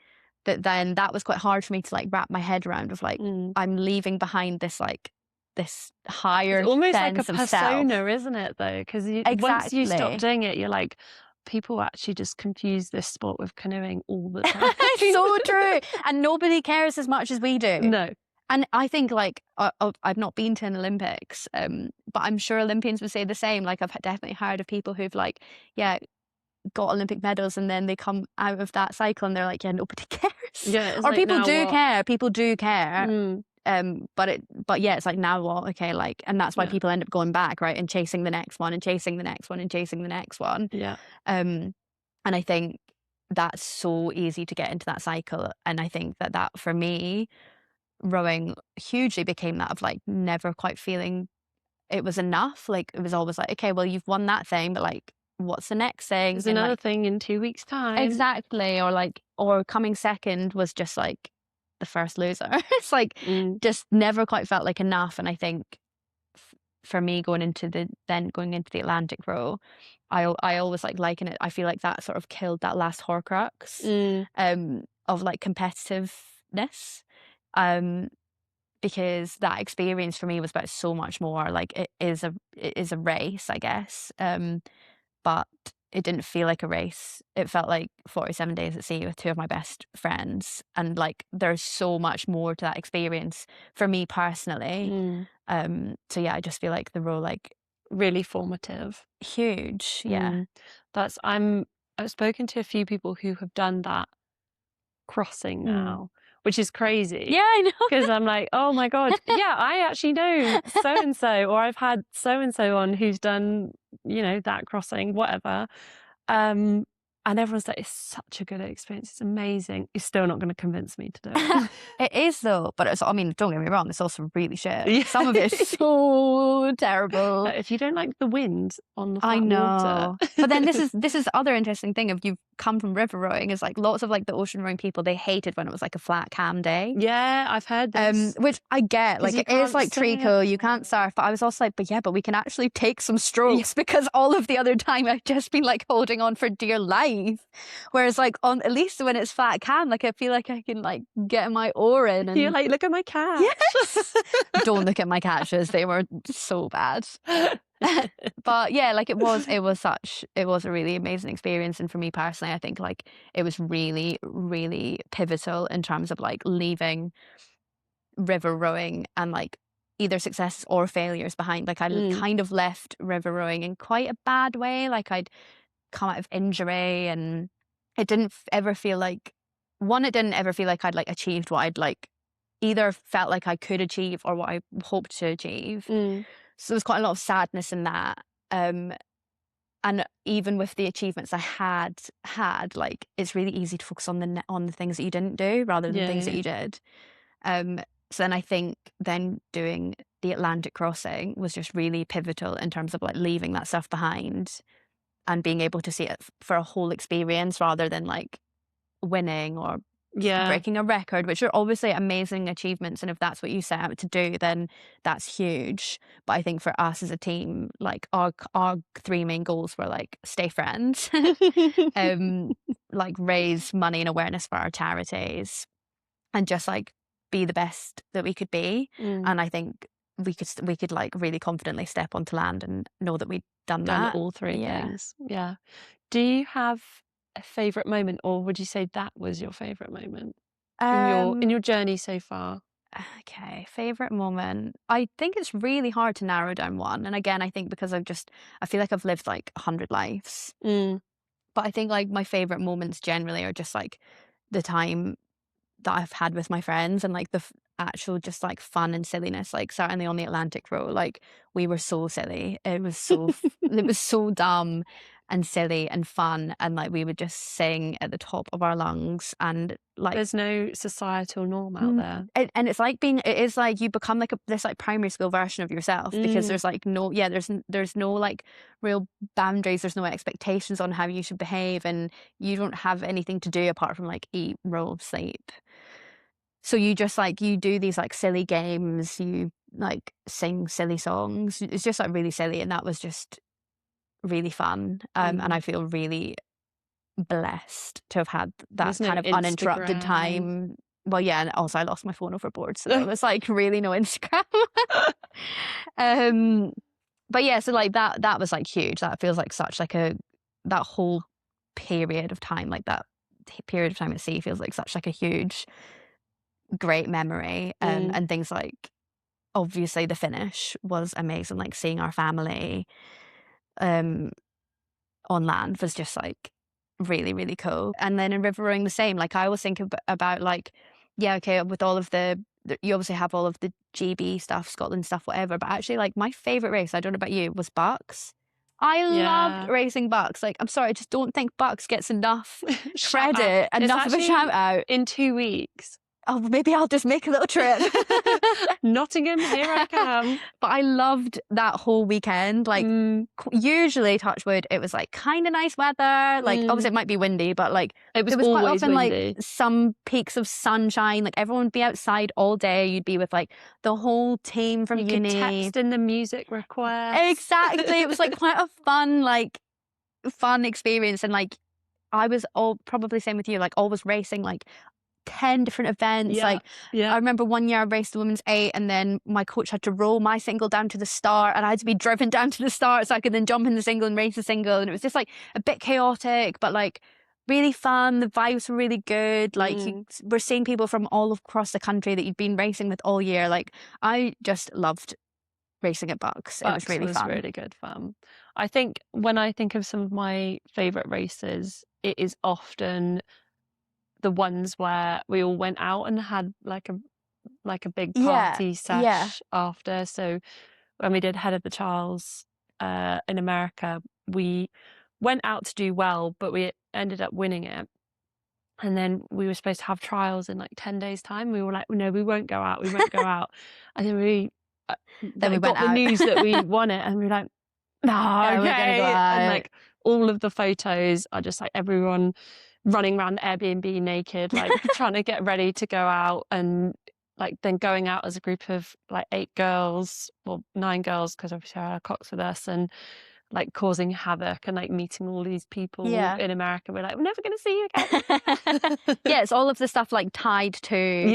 Then that was quite hard for me to like wrap my head around of like, I'm leaving behind this like this higher It's almost like a sense of persona, self. isn't it though? Because once you stop Exactly. doing it, you're like, people actually just confuse this sport with canoeing all the time. So true. And nobody cares as much as we do. No. And I think like I've not been to an Olympics, but I'm sure Olympians would say the same. Like I've definitely heard of people who've like, yeah, got Olympic medals and then they come out of that cycle and they're like, yeah, nobody cares. Yeah, it's Or like, people now do what? care. People do care. But yeah, it's like, now what? Okay, like, and that's why people end up going back, right, and chasing the next one and chasing the next one and chasing the next one. Yeah. And I think that's so easy to get into that cycle. And I think that for me, rowing hugely became that of like never quite feeling it was enough. Like it was always like, okay, well, you've won that thing, but like, what's the next thing? There's And another like, thing in 2 weeks' time. exactly. Or coming second was just like the first loser. It's like just never quite felt like enough. And I think for me going into the Atlantic row, I always like liken it. I feel like that sort of killed that last Horcrux of like competitiveness. Because that experience for me was about so much more. Like it is a race, I guess. But it didn't feel like a race. It felt like 47 days at sea with two of my best friends. And like there's so much more to that experience for me personally. So yeah, I just feel like the role like really formative. Huge. Yeah. I've spoken to a few people who have done that crossing now, which is crazy. Yeah, I know. Because I'm like, oh my God, yeah, I actually know so-and-so, or I've had so-and-so on who's done, that crossing, whatever. And everyone's like, it's such a good experience. It's amazing. It's still not going to convince me to do it. It is though, but I mean, don't get me wrong, it's also really shit. Yeah. Some of it is so terrible. If you don't like the wind on the flat I know. water. But then this is other interesting thing of you've come from river rowing is like lots of like the ocean rowing people, they hated when it was like a flat calm day. Yeah, I've heard this. Which I get, like it is like treacle, you can't surf, but I was also like, but we can actually take some strokes because all of the other time I've just been like holding on for dear life. Whereas like at least when it's flat calm, like I feel like I can like get my oar in and you're like, look at my catch. Yes. Don't look at my catches, they were so bad. But yeah, like it was a really amazing experience. And for me personally, I think like it was really, really pivotal in terms of like leaving river rowing and like either successes or failures behind. Like I kind of left river rowing in quite a bad way. Like I'd come out of injury and it didn't ever feel like I'd like achieved what I'd like either felt like I could achieve or what I hoped to achieve. So there's quite a lot of sadness in that. and even with the achievements I had, like, it's really easy to focus on the things that you didn't do rather than things that you did. Um, so then I think then doing the Atlantic crossing was just really pivotal in terms of like leaving that stuff behind and being able to see it for a whole experience rather than like winning or breaking a record, which are obviously amazing achievements. And if that's what you set out to do, then that's huge. But I think for us as a team, like our three main goals were like stay friends, like raise money and awareness for our charities, and just like be the best that we could be. And I think we could like really confidently step onto land and know that we'd done that. all three things. Yeah. Do you have a favorite moment, or would you say that was your favorite moment in your journey so far? Okay, favorite moment. I think it's really hard to narrow down one. And again, I think because I feel like I've lived like 100 lives. But I think like my favorite moments generally are just like the time that I've had with my friends and like the actual just like fun and silliness. Like certainly on the Atlantic row, like we were so silly. It was so it was so dumb and silly and fun, and like we would just sing at the top of our lungs, and like There's no societal norm out there. and it's like it is like you become like this like primary school version of yourself, because there's like there's no like real boundaries, there's no expectations on how you should behave, and you don't have anything to do apart from like eat, roll, sleep. So you just like you do these like silly games, you like sing silly songs. It's just like really silly, and that was just really fun. And I feel really blessed to have had that kind of uninterrupted time. Well, yeah, and also I lost my phone overboard, so there was like really no Instagram. But yeah, so like that was like huge. That feels like such like that whole period of time, like that period of time at sea feels like such like a huge, great memory. And things like obviously the finish was amazing, like seeing our family on land was just like really, really cool. And then in river rowing the same, like I always think about like, yeah, okay, with all of you obviously have all of the GB stuff, Scotland stuff, whatever, but actually like my favourite race, I don't know about you, was bucks. I loved racing bucks. Like, I'm sorry, I just don't think bucks gets enough credit, enough of a shout out. In 2 weeks. Oh, maybe I'll just make a little trip. Nottingham, here I come. But I loved that whole weekend. Like, usually, touch wood, it was like kind of nice weather. Like, obviously, it might be windy, but like, it was quite often windy. like some peaks of sunshine. Like, everyone would be outside all day. You'd be with like the whole team from uni. You could text in the music request. Exactly. It was like quite a fun experience. And like, I was probably same with you, like always racing like 10 different events. I remember one year I raced the women's 8, and then my coach had to roll my single down to the start, and I had to be driven down to the start so I could then jump in the single and race the single. And it was just like a bit chaotic, but like really fun. The vibes were really good. Like we're seeing people from all across the country that you'd been racing with all year. Like I just loved racing at Bucks. It was really fun. Really good fun. I think when I think of some of my favourite races, it is often the ones where we all went out and had like a big party sesh after. So when we did Head of the Charles in America, we went out to do well, but we ended up winning it. And then we were supposed to have trials in like 10 days time. We were like, no, we won't go out. We won't go out. And then we got the news that we won it, and we were like, no, okay. We're gonna go out. And like all of the photos are just like everyone running around Airbnb naked, like trying to get ready to go out, and like then going out as a group of like 8 girls or 9 girls, because obviously our cox with us, and like causing havoc and like meeting all these people in America. We're like, we're never going to see you again. It's all of the stuff like tied to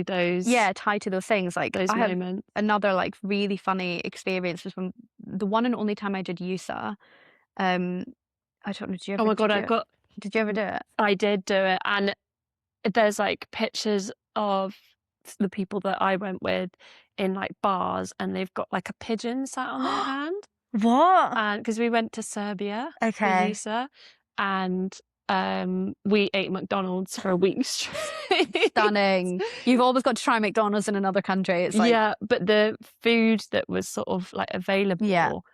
those things, like those moments. Another like really funny experience was when the one and only time I did USA. I don't know, did you ever? Oh my god, did you ever do it? I did do it, and there's like pictures of the people that I went with in like bars, and they've got like a pigeon sat on their hand. What? And because we went to Serbia, okay, and we ate McDonald's for a week straight. Stunning. You've always got to try McDonald's in another country. It's like, but the food that was sort of like available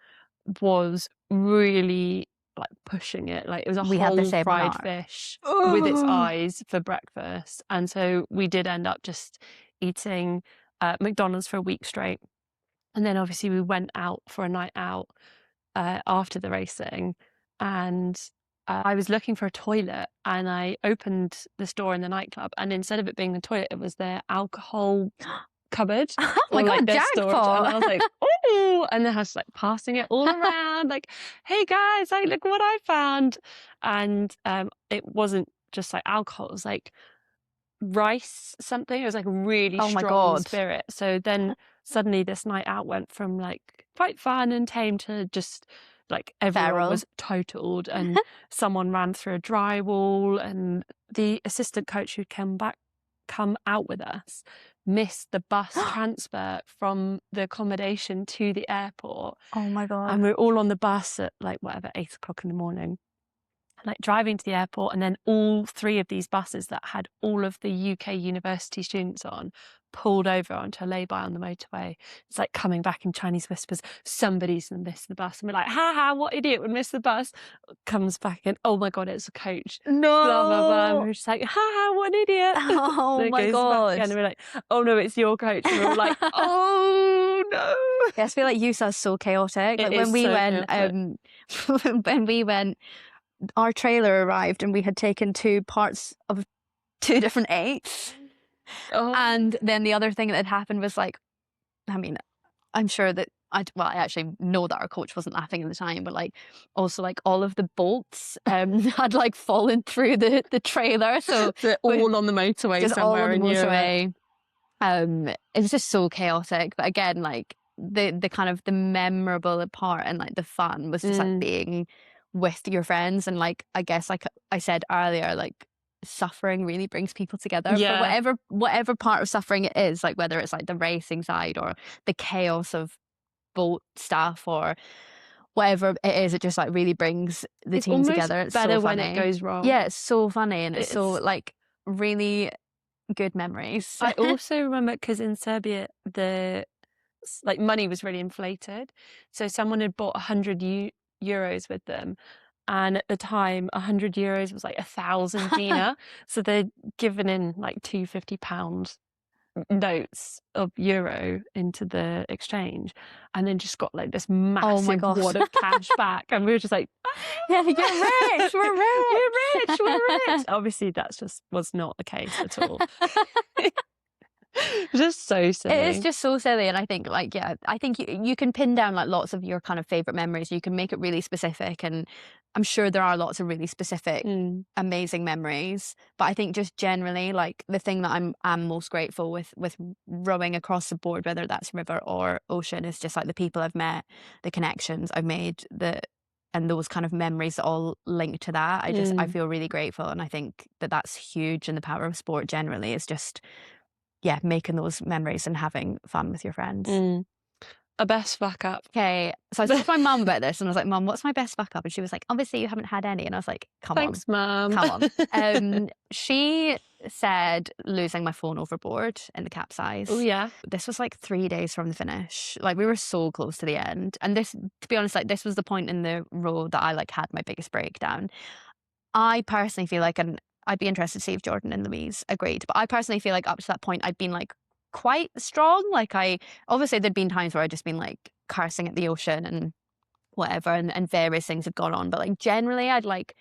was really like pushing it. Like it was a We had the whole same on fried ours. fish with its eyes for breakfast. And so we did end up just eating McDonald's for a week straight. And then obviously we went out for a night out after the racing, and I was looking for a toilet, and I opened this door in the nightclub, and instead of it being the toilet, it was their alcohol cupboard. Oh my Or like God, their storage. And I was jackpot. like, oh, and then I was like passing it all around, like, hey guys, like look what I found. And it wasn't just like alcohol, it was like rice something. It was like a really Oh my strong God. spirit. So then suddenly this night out went from like quite fun and tame to just like everyone Feral. was totaled, and someone ran through a drywall, and the assistant coach who'd come out with us missed the bus transfer from the accommodation to the airport. Oh my And God. we were all on the bus at like whatever 8 o'clock in the morning, like driving to the airport, and then all 3 of these buses that had all of the UK university students on pulled over onto a lay-by on the motorway. It's like coming back in Chinese whispers, somebody's missed the bus. And we're like, ha, what idiot would miss the bus? Comes back in, oh my God, it's a coach. Blah, blah, blah. And No. we're just like, ha, what an idiot. Oh Then it my goes back God. again, and we're like, oh no, it's your coach. And we're like, oh no. Yeah, I feel like USA's so chaotic. It Like is when we so went, chaotic. when we went, our trailer arrived and we had taken 2 parts of 2 different 8s. Oh. And then the other thing that had happened was like, I mean, I'm sure that I actually know that our coach wasn't laughing at the time, but like also like all of the bolts had like fallen through the trailer. So they're all on the motorway just all somewhere on the in Europe. motorway. It was just so chaotic. But again, like the kind of the memorable part and like the fun was just like being with your friends. And like I guess like I said earlier, like suffering really brings people together for whatever part of suffering it is, like whether it's like the racing side or the chaos of boat stuff or whatever it is, it just like really brings the It's team almost together. It's better so when funny. it goes wrong. Yeah, it's so funny, and it's so It's- like really good memories. I also remember because in Serbia the like money was really inflated, so someone had bought 100 euros with them, and at the time 100 euros was like 1,000 dinar. So they'd given in like £250 notes of euro into the exchange, and then just got like this massive wad of cash back, and we were just like, yeah, you're rich, we're rich, we're rich. Obviously that just was not the case at all. Just so silly. It is just so silly. And I think like, yeah, I think you can pin down like lots of your kind of favorite memories. You can make it really specific, and I'm sure there are lots of really specific amazing memories. But I think just generally like the thing that I'm most grateful with rowing across the board, whether that's river or ocean, is just like the people I've met, the connections I've made, and those kind of memories that all link to that. I feel really grateful, and I think that that's huge. And the power of sport generally is just, yeah, making those memories and having fun with your friends. A best fuck up. Okay, so I spoke to my mum about this, and I was like, Mum, what's my best fuck up? And she was like, obviously you haven't had any. And I was like, Thanks, Mum. Come on. She said losing my phone overboard in the capsize. Oh yeah. This was like 3 days from the finish. Like we were so close to the end. And this, to be honest, like this was the point in the row that I like had my biggest breakdown. I personally feel like, and I'd be interested to see if Jordan and Louise agreed, but I personally feel like up to that point I'd been like quite strong. Like obviously there'd been times where I'd just been like cursing at the ocean and whatever, and various things had gone on, but like generally I'd like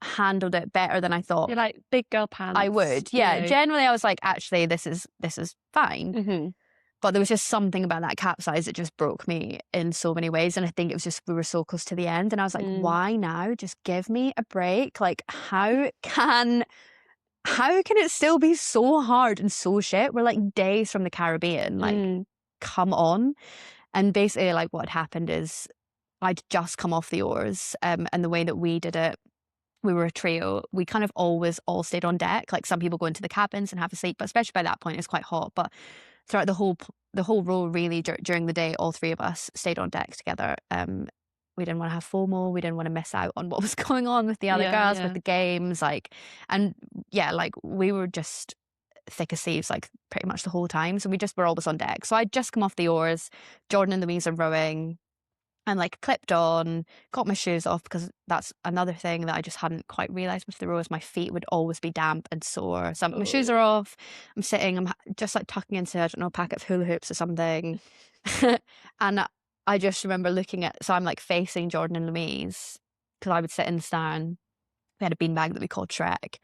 handled it better than I thought. You're like big girl pants. I would, yeah. You know. Generally I was like, actually this is fine. But there was just something about that capsize that just broke me in so many ways. And I think it was just, we were so close to the end, and I was like, why now? Just give me a break. Like how can it still be so hard and so shit? We're like days from the Caribbean. Like, come on. And basically like what had happened is I'd just come off the oars, and the way that we did it, we were a trio. We kind of always all stayed on deck. Like some people go into the cabins and have a sleep, but especially by that point it's quite hot. But throughout the whole row, really, during the day, all 3 of us stayed on deck together. We didn't want to have FOMO. We didn't want to miss out on what was going on with the other girls, with the games. Like, and yeah, like we were just thick as thieves, like pretty much the whole time. So we just were always on deck. So I'd just come off the oars. Jordan and Louise are rowing. and like clipped on, got my shoes off, because that's another thing that I just hadn't quite realised with the rows. My feet would always be damp and sore. So my shoes are off, I'm sitting, I'm just like tucking into, I don't know, a packet of hula hoops or something. And I just remember looking at, so I'm like facing Jordan and Louise, because I would sit in the stand. We had a beanbag that we called Shrek.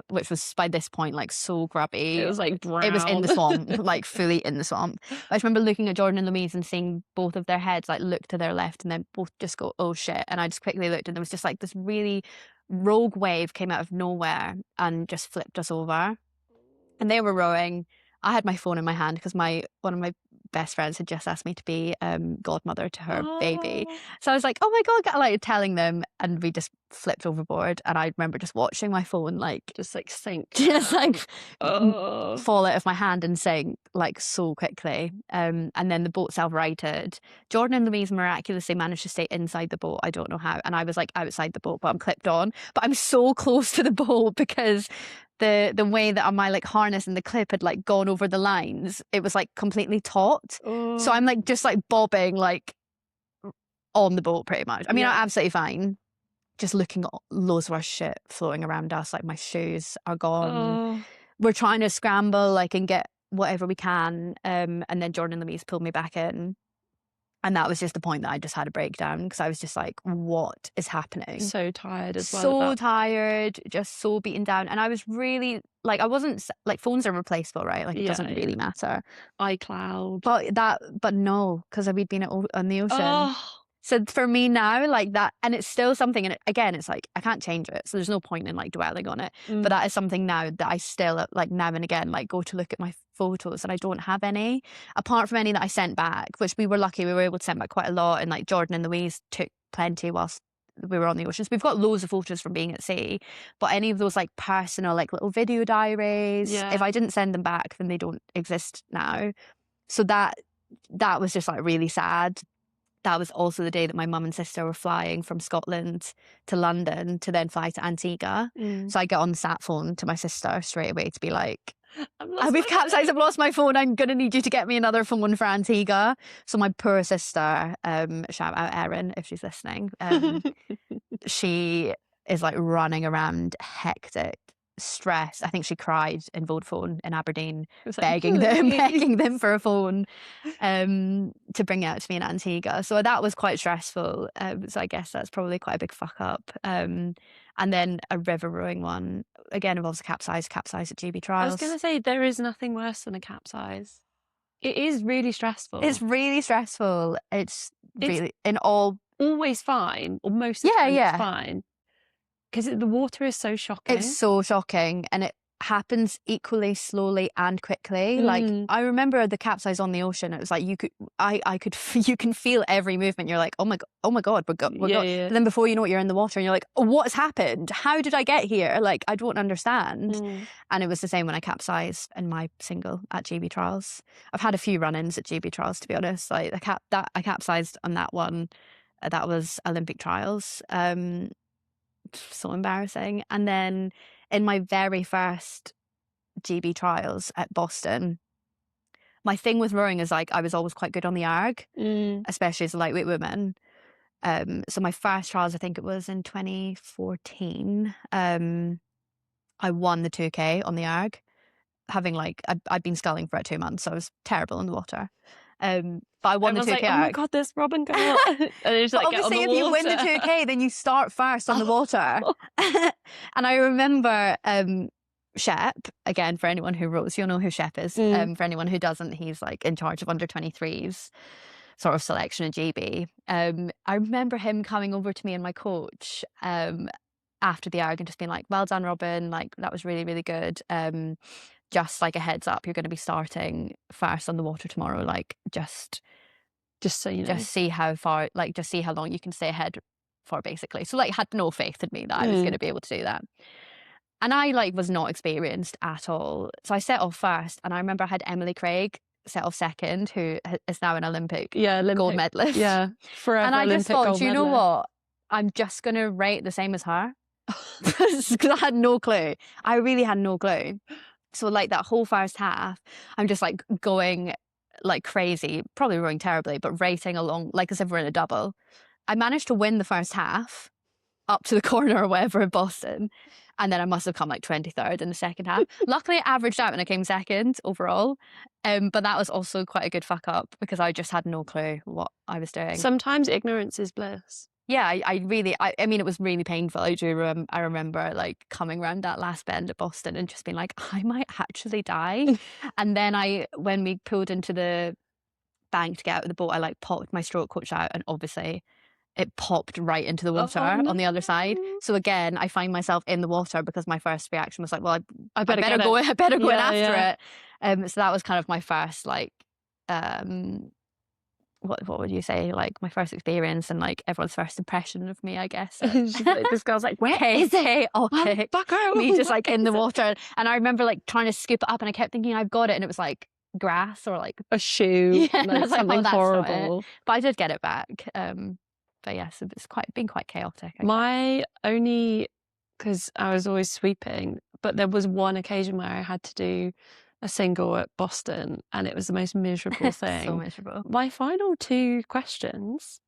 Which was by this point like so grubby. It was like brown. It was in the swamp, like fully in the swamp. But I just remember looking at Jordan and Louise and seeing both of their heads like look to their left and then both just go, oh shit. And I just quickly looked and there was just like this really rogue wave came out of nowhere and just flipped us over. And they were rowing. I had my phone in my hand because one of my best friends had just asked me to be godmother to her baby. So I was like, oh my God, like telling them, and we just flipped overboard. And I remember just watching my phone just like sink. Just like fall out of my hand and sink like so quickly. And then the boat self-righted. Jordan and Louise miraculously managed to stay inside the boat. I don't know how. And I was like outside the boat, but I'm clipped on. But I'm so close to the boat because the way that my like harness and the clip had like gone over the lines, it was like completely taut. So I'm like just like bobbing like on the boat pretty much. I mean, I'm absolutely fine. Just looking at loads of our shit floating around us, like my shoes are gone. We're trying to scramble like and get whatever we can. And then Jordan and Louise pulled me back in. And that was just the point that I just had a breakdown because I was just like, what is happening? So tired as well. So tired, just so beaten down. And I was really, like, I wasn't, like, phones are replaceable, right? Like, it doesn't really matter. iCloud. But no, because we'd been on the ocean. So for me now, like that, and it's still something, and again, it's like, I can't change it. So there's no point in like dwelling on it. But that is something now that I still like now and again, like go to look at my photos and I don't have any, apart from any that I sent back, which we were lucky. We were able to send back quite a lot. And like Jordan and Louise took plenty whilst we were on the oceans. We've got loads of photos from being at sea, but any of those like personal, like little video diaries, if I didn't send them back, then they don't exist now. So that was just like really sad. That was also the day that my mum and sister were flying from Scotland to London to then fly to Antigua. So I get on the sat phone to my sister straight away to be like, we've capsized, I've lost my phone, I'm going to need you to get me another phone for Antigua. So my poor sister, shout out Erin if she's listening, she is like running around hectic, stressed. I think she cried in Vodafone in Aberdeen, begging them for a phone to bring out to me in Antigua. So that was quite stressful. So I guess that's probably quite a big fuck up. And then a river rowing one again involves a capsize at GB trials. I was going to say there is nothing worse than a capsize. It is really stressful. It's really stressful. It's really always fine, or most of the time it's fine. Because the water is so shocking. It's so shocking, and it happens equally slowly and quickly. Like I remember the capsize on the ocean. It was like you can feel every movement. You're like, oh my god, we're going. And then before you know it, you're in the water, and you're like, oh, what has happened? How did I get here? Like I don't understand. And it was the same when I capsized in my single at GB trials. I've had a few run-ins at GB trials, to be honest. Like I capsized on that one. That was Olympic trials. So embarrassing. And then in my very first GB trials at Boston, my thing with rowing is like I was always quite good on the erg, especially as a lightweight woman. So my first trials, I think it was in 2014, I won the 2K on the erg, having like I'd been sculling for about 2 months, so I was terrible in the water. But I won the 2K. Like, oh my god, this Robyn girl. And just, like, obviously, if you win the 2K, then you start first on the water. And I remember Shep, again, for anyone who rows, you'll know who Shep is. For anyone who doesn't, he's like in charge of under 23s sort of selection at GB. I remember him coming over to me and my coach after the erg and just being like, well done, Robyn, like that was really, really good. Just like a heads up, you're going to be starting first on the water tomorrow. Like just so you know, just see how far, like just see how long you can stay ahead for, basically. So like had no faith in me that I was going to be able to do that. And I like was not experienced at all. So I set off first, and I remember I had Emily Craig set off second, who is now an Olympic gold medalist. Yeah, forever. And I Olympic just thought, do you know what? I'm just going to rate the same as her. Because I had no clue. I really had no clue. So like that whole first half, I'm just like going like crazy, probably rowing terribly, but racing along like as if we're in a double. I managed to win the first half up to the corner or whatever in Boston. And then I must have come like 23rd in the second half. Luckily, I averaged out and I came second overall. But that was also quite a good fuck up because I just had no clue what I was doing. Sometimes ignorance is bliss. Yeah, I mean, it was really painful. I remember like coming around that last bend at Boston and just being like, I might actually die. And then when we pulled into the bank to get out of the boat, I like popped my stroke coach out, and obviously it popped right into the water on the other side. So again, I find myself in the water because my first reaction was like, well, I better go in after it. So that was kind of my first like, what would you say, like my first experience and like everyone's first impression of me, I guess. This girl's like, where is it? Chaotic. Back out. Me just like in the water. And I remember like trying to scoop it up and I kept thinking I've got it, and it was like grass or like a shoe, like something horrible. But I did get it back. But yeah, so it's been quite chaotic. My only, because I was always sweeping, but there was one occasion where I had to do a single at Boston, and it was the most miserable thing. So miserable. My final two questions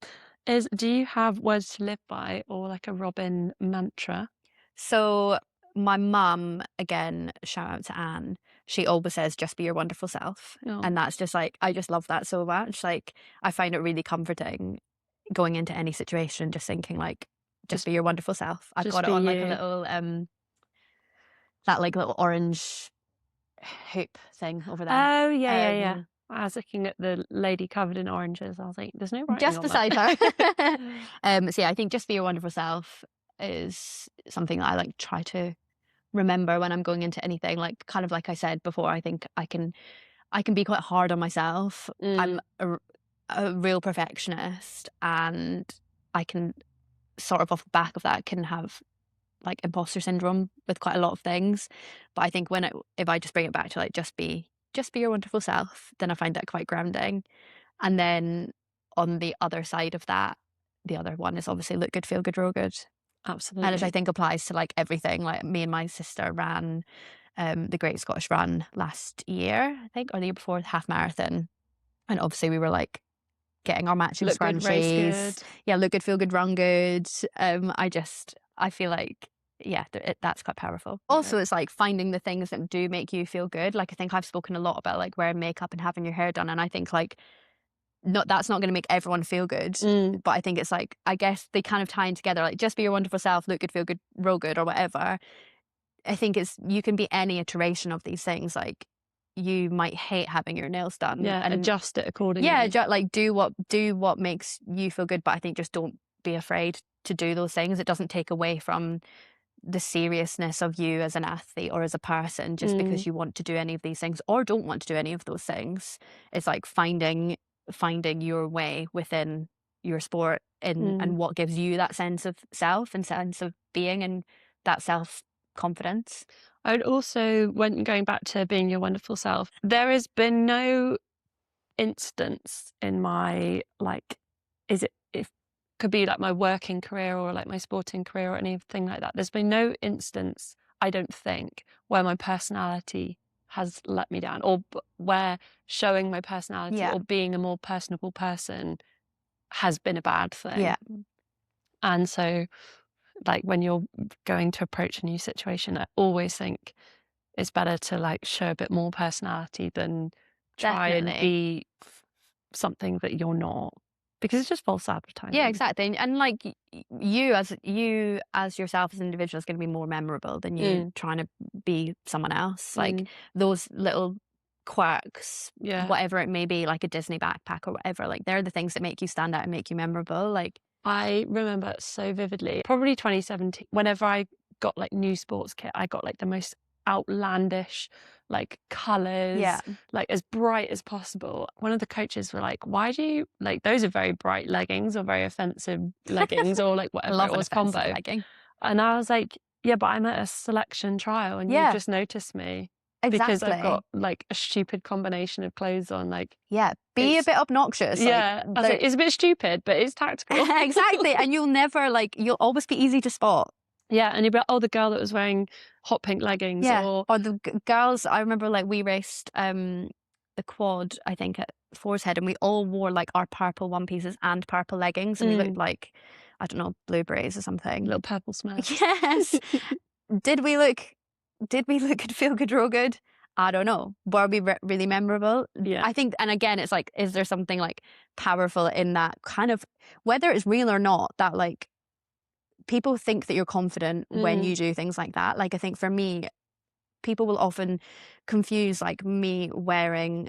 is, do you have words to live by or like a Robyn mantra? So my mum, again, shout out to Anne, she always says, just be your wonderful self. Oh. And that's just like, I just love that so much. Like, I find it really comforting going into any situation, just thinking like, just be your wonderful self. I've got it on like a little, that like little orange hoop thing over there. Oh, yeah. I was looking at the lady covered in oranges. I was like, there's no writing just on beside that. her. So yeah, I think just be your wonderful self is something that I like try to remember when I'm going into anything. Like kind of like I said before, I think I can be quite hard on myself. I'm a real perfectionist, and I can sort of off the back of that can have like imposter syndrome with quite a lot of things. But I think if I just bring it back to like just be your wonderful self, then I find that quite grounding. And then on the other side of that, the other one is obviously look good, feel good, roll good. Absolutely. And which I think applies to like everything. Like me and my sister ran the Great Scottish Run last year, I think, or the year before, half marathon. And obviously we were like getting our matching scrunchies. Yeah, look good, feel good, run good. I feel like, yeah, that's quite powerful. Also, it's like finding the things that do make you feel good. Like I think I've spoken a lot about like wearing makeup and having your hair done. And I think like, that's not going to make everyone feel good. But I think it's like, I guess they kind of tie in together, like just be your wonderful self, look good, feel good, roll good, or whatever. I think you can be any iteration of these things. Like you might hate having your nails done. Yeah, and adjust it accordingly. Yeah, like do what makes you feel good. But I think just don't be afraid to do those things. It doesn't take away from the seriousness of you as an athlete or as a person just because you want to do any of these things or don't want to do any of those things. It's like finding your way within your sport and what gives you that sense of self and sense of being and that self-confidence. I would also, when going back to being your wonderful self, there has been no instance in my, like, it could be like my working career or like my sporting career or anything like that. There's been no instance, I don't think, where my personality has let me down or where showing my personality or being a more personable person has been a bad thing. Yeah. And so, like, when you're going to approach a new situation, I always think it's better to like show a bit more personality than try and be something that you're not, because it's just false advertising. Yeah, exactly. And like you as yourself as an individual is going to be more memorable than you trying to be someone else. Like those little quirks, whatever it may be, like a Disney backpack or whatever, like they're the things that make you stand out and make you memorable. Like I remember so vividly, probably 2017, whenever I got like new sports kit, I got like the most outlandish like colours, like as bright as possible. One of the coaches were like, why do you, like, those are very bright leggings or very offensive leggings or like whatever it was, combo legging. And I was like, yeah, but I'm at a selection trial and you just noticed me. Because I've got like a stupid combination of clothes on, like be a bit obnoxious. Yeah, like, I was like, it's a bit stupid, but it's tactical. Exactly, and you'll always be easy to spot. Yeah, and you'll be like, oh, the girl that was wearing hot pink leggings. Yeah, or the girls. I remember like we raced the quad, I think, at Four's Head, and we all wore like our purple one pieces and purple leggings, and we looked like, I don't know, blueberries or something. Little purple smurfs. Yes. Did we look and feel good, real good? I don't know. Were we really memorable? Yeah. I think, and again, it's like, is there something like powerful in that kind of, whether it's real or not, that like people think that you're confident when you do things like that. Like, I think for me, people will often confuse like me wearing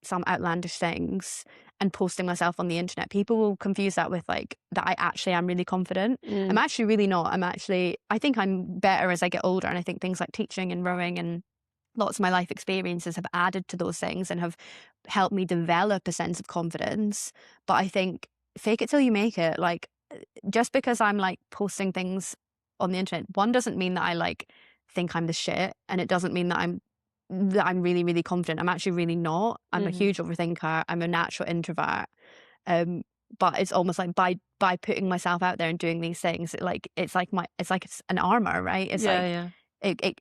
some outlandish things and posting myself on the internet. People will confuse that with like that I actually am really confident. I'm actually really not. I think I'm better as I get older, and I think things like teaching and rowing and lots of my life experiences have added to those things and have helped me develop a sense of confidence. But I think fake it till you make it. Like, just because I'm like posting things on the internet, one, doesn't mean that I like think I'm the shit, and it doesn't mean that I'm really, really confident. I'm actually really not. I'm a huge overthinker. I'm a natural introvert. But it's almost like by putting myself out there and doing these things, it's like an armor, right? It's it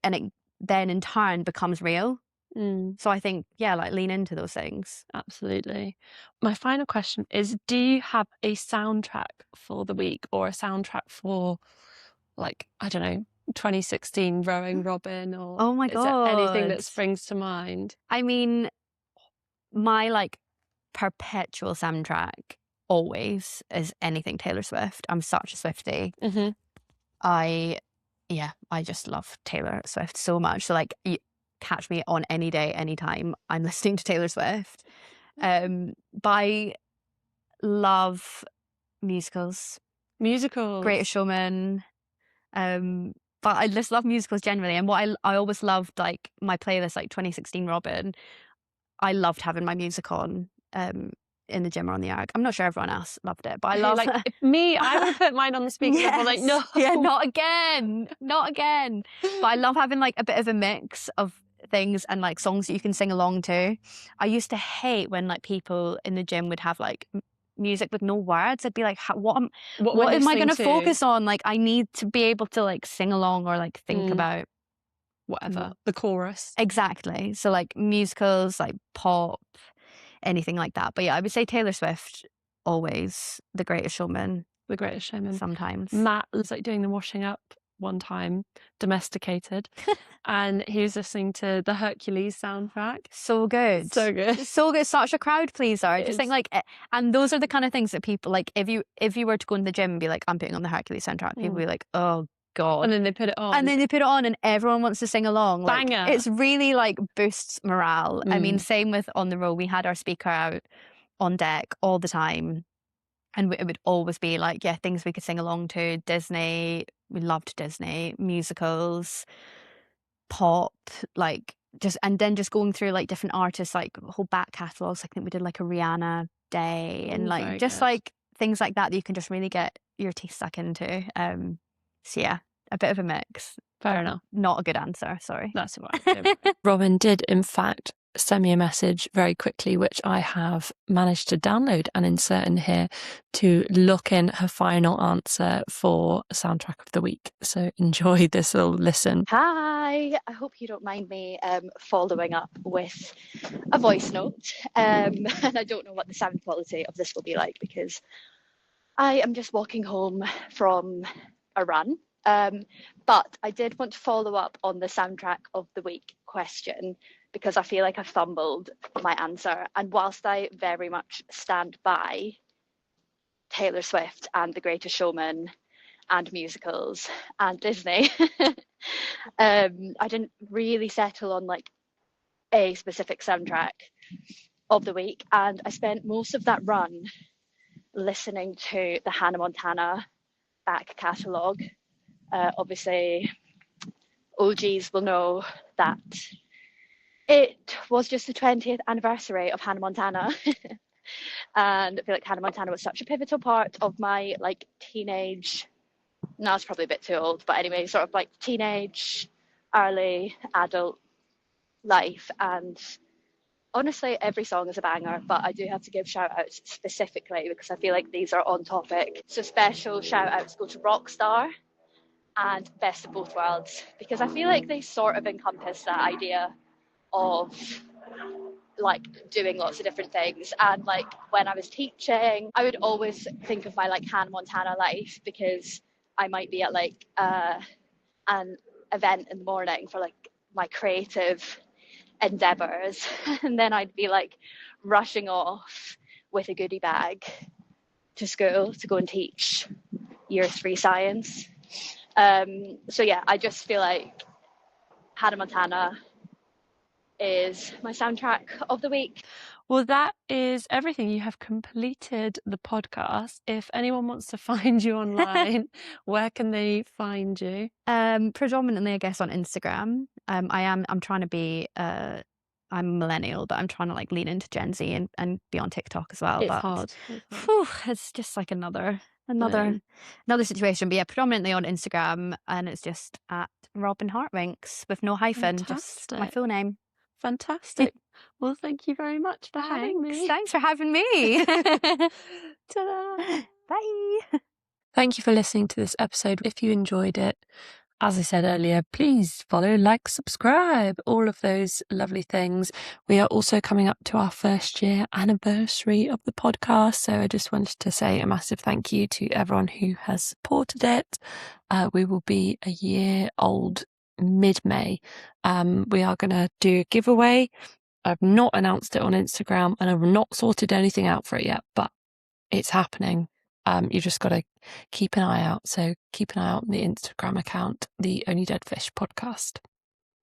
then in turn becomes real. So I think, yeah, like lean into those things. Absolutely. My final question is, do you have a soundtrack for the week, or a soundtrack for, like, I don't know, 2016 rowing Robyn, or Oh my is there anything that God. springs to mind? I mean, my like perpetual soundtrack always is anything Taylor Swift. I'm such a Swiftie. I just love Taylor Swift so much. So like, you catch me on any day, anytime, I'm listening to Taylor Swift. But I love musicals. Greatest Showman. But I just love musicals generally. And what I always loved, like my playlist, like 2016 Robyn, I loved having my music on in the gym or on the arc. I'm not sure everyone else loved it, but I love like if me, I would have put mine on the speaker. Yes. I was like, no. Yeah, not again. Not again. But I love having like a bit of a mix of things and like songs that you can sing along to. I used to hate when like people in the gym would have like music with no words. I'd be like, what am I going to focus on? Like, I need to be able to like sing along or like think about whatever, the chorus. Exactly. So like musicals, like pop, anything like that. But yeah, I would say Taylor Swift, always. The Greatest Showman. The Greatest Showman. Sometimes. Matt was like doing the washing up one time, domesticated, and he was listening to the Hercules soundtrack. So good. So good. So good. Such a crowd pleaser. I just think like, and those are the kind of things that people like, if you were to go into the gym and be like, I'm putting on the Hercules soundtrack, people would be like, oh God. And then they put it on. And everyone wants to sing along. Like, banger. It's really like boosts morale. I mean, same with On the Row. We had our speaker out on deck all the time. And it would always be like, yeah, things we could sing along to. Disney, we loved Disney, musicals, pop, like and then just going through like different artists, like whole back catalogs. I think we did like a Rihanna day and like just good. Like things like that you can just really get your teeth stuck into. So yeah, a bit of a mix. Fair enough. Not a good answer, sorry. That's all right. Robyn did, in fact, send me a message very quickly, which I have managed to download and insert in here to lock in her final answer for soundtrack of the week. So enjoy this little listen. Hi, I hope you don't mind me following up with a voice note. And I don't know what the sound quality of this will be like because I am just walking home from a run. But I did want to follow up on the soundtrack of the week question because I feel like I fumbled my answer. And whilst I very much stand by Taylor Swift and The Greatest Showman and musicals and Disney, I didn't really settle on like a specific soundtrack of the week. And I spent most of that run listening to the Hannah Montana back catalogue. Obviously, OGs will know that it was just the 20th anniversary of Hannah Montana. And I feel like Hannah Montana was such a pivotal part of my like teenage, no, it's probably a bit too old, but anyway, sort of like teenage, early adult life. And honestly, every song is a banger, but I do have to give shout outs specifically because I feel like these are on topic. So special shout outs go to Rockstar and Best of Both Worlds, because I feel like they sort of encompass that idea of like doing lots of different things. And like when I was teaching, I would always think of my like Hannah Montana life, because I might be at like an event in the morning for like my creative endeavors, and then I'd be like rushing off with a goodie bag to school to go and teach year 3 science. So yeah, I just feel like Hannah Montana is my soundtrack of the week. Well, that is everything. You have completed the podcast. If anyone wants to find you online, where can they find you? Predominantly, I guess, on Instagram. I'm trying to be I'm a millennial, but I'm trying to like lean into Gen Z and be on TikTok as well. It's but hard. It's just like another Same. situation. But yeah, predominantly on Instagram, and it's just at Robyn Hart-Winks with no hyphen, just my Fantastic. full name. Fantastic. Well, thank you very much for having me. Thanks for having me. Ta-da. Bye. Thank you for listening to this episode. If you enjoyed it, as I said earlier, please follow, like, subscribe, all of those lovely things. We are also coming up to our 1st year anniversary of the podcast. So I just wanted to say a massive thank you to everyone who has supported it. We will be a year old mid-May. We are going to do a giveaway. I've not announced it on Instagram and I've not sorted anything out for it yet, but it's happening. You just got to keep an eye out. So keep an eye out on the Instagram account, the Only Dead Fish podcast.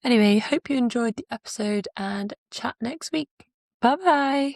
Anyway, hope you enjoyed the episode and chat next week. Bye-bye.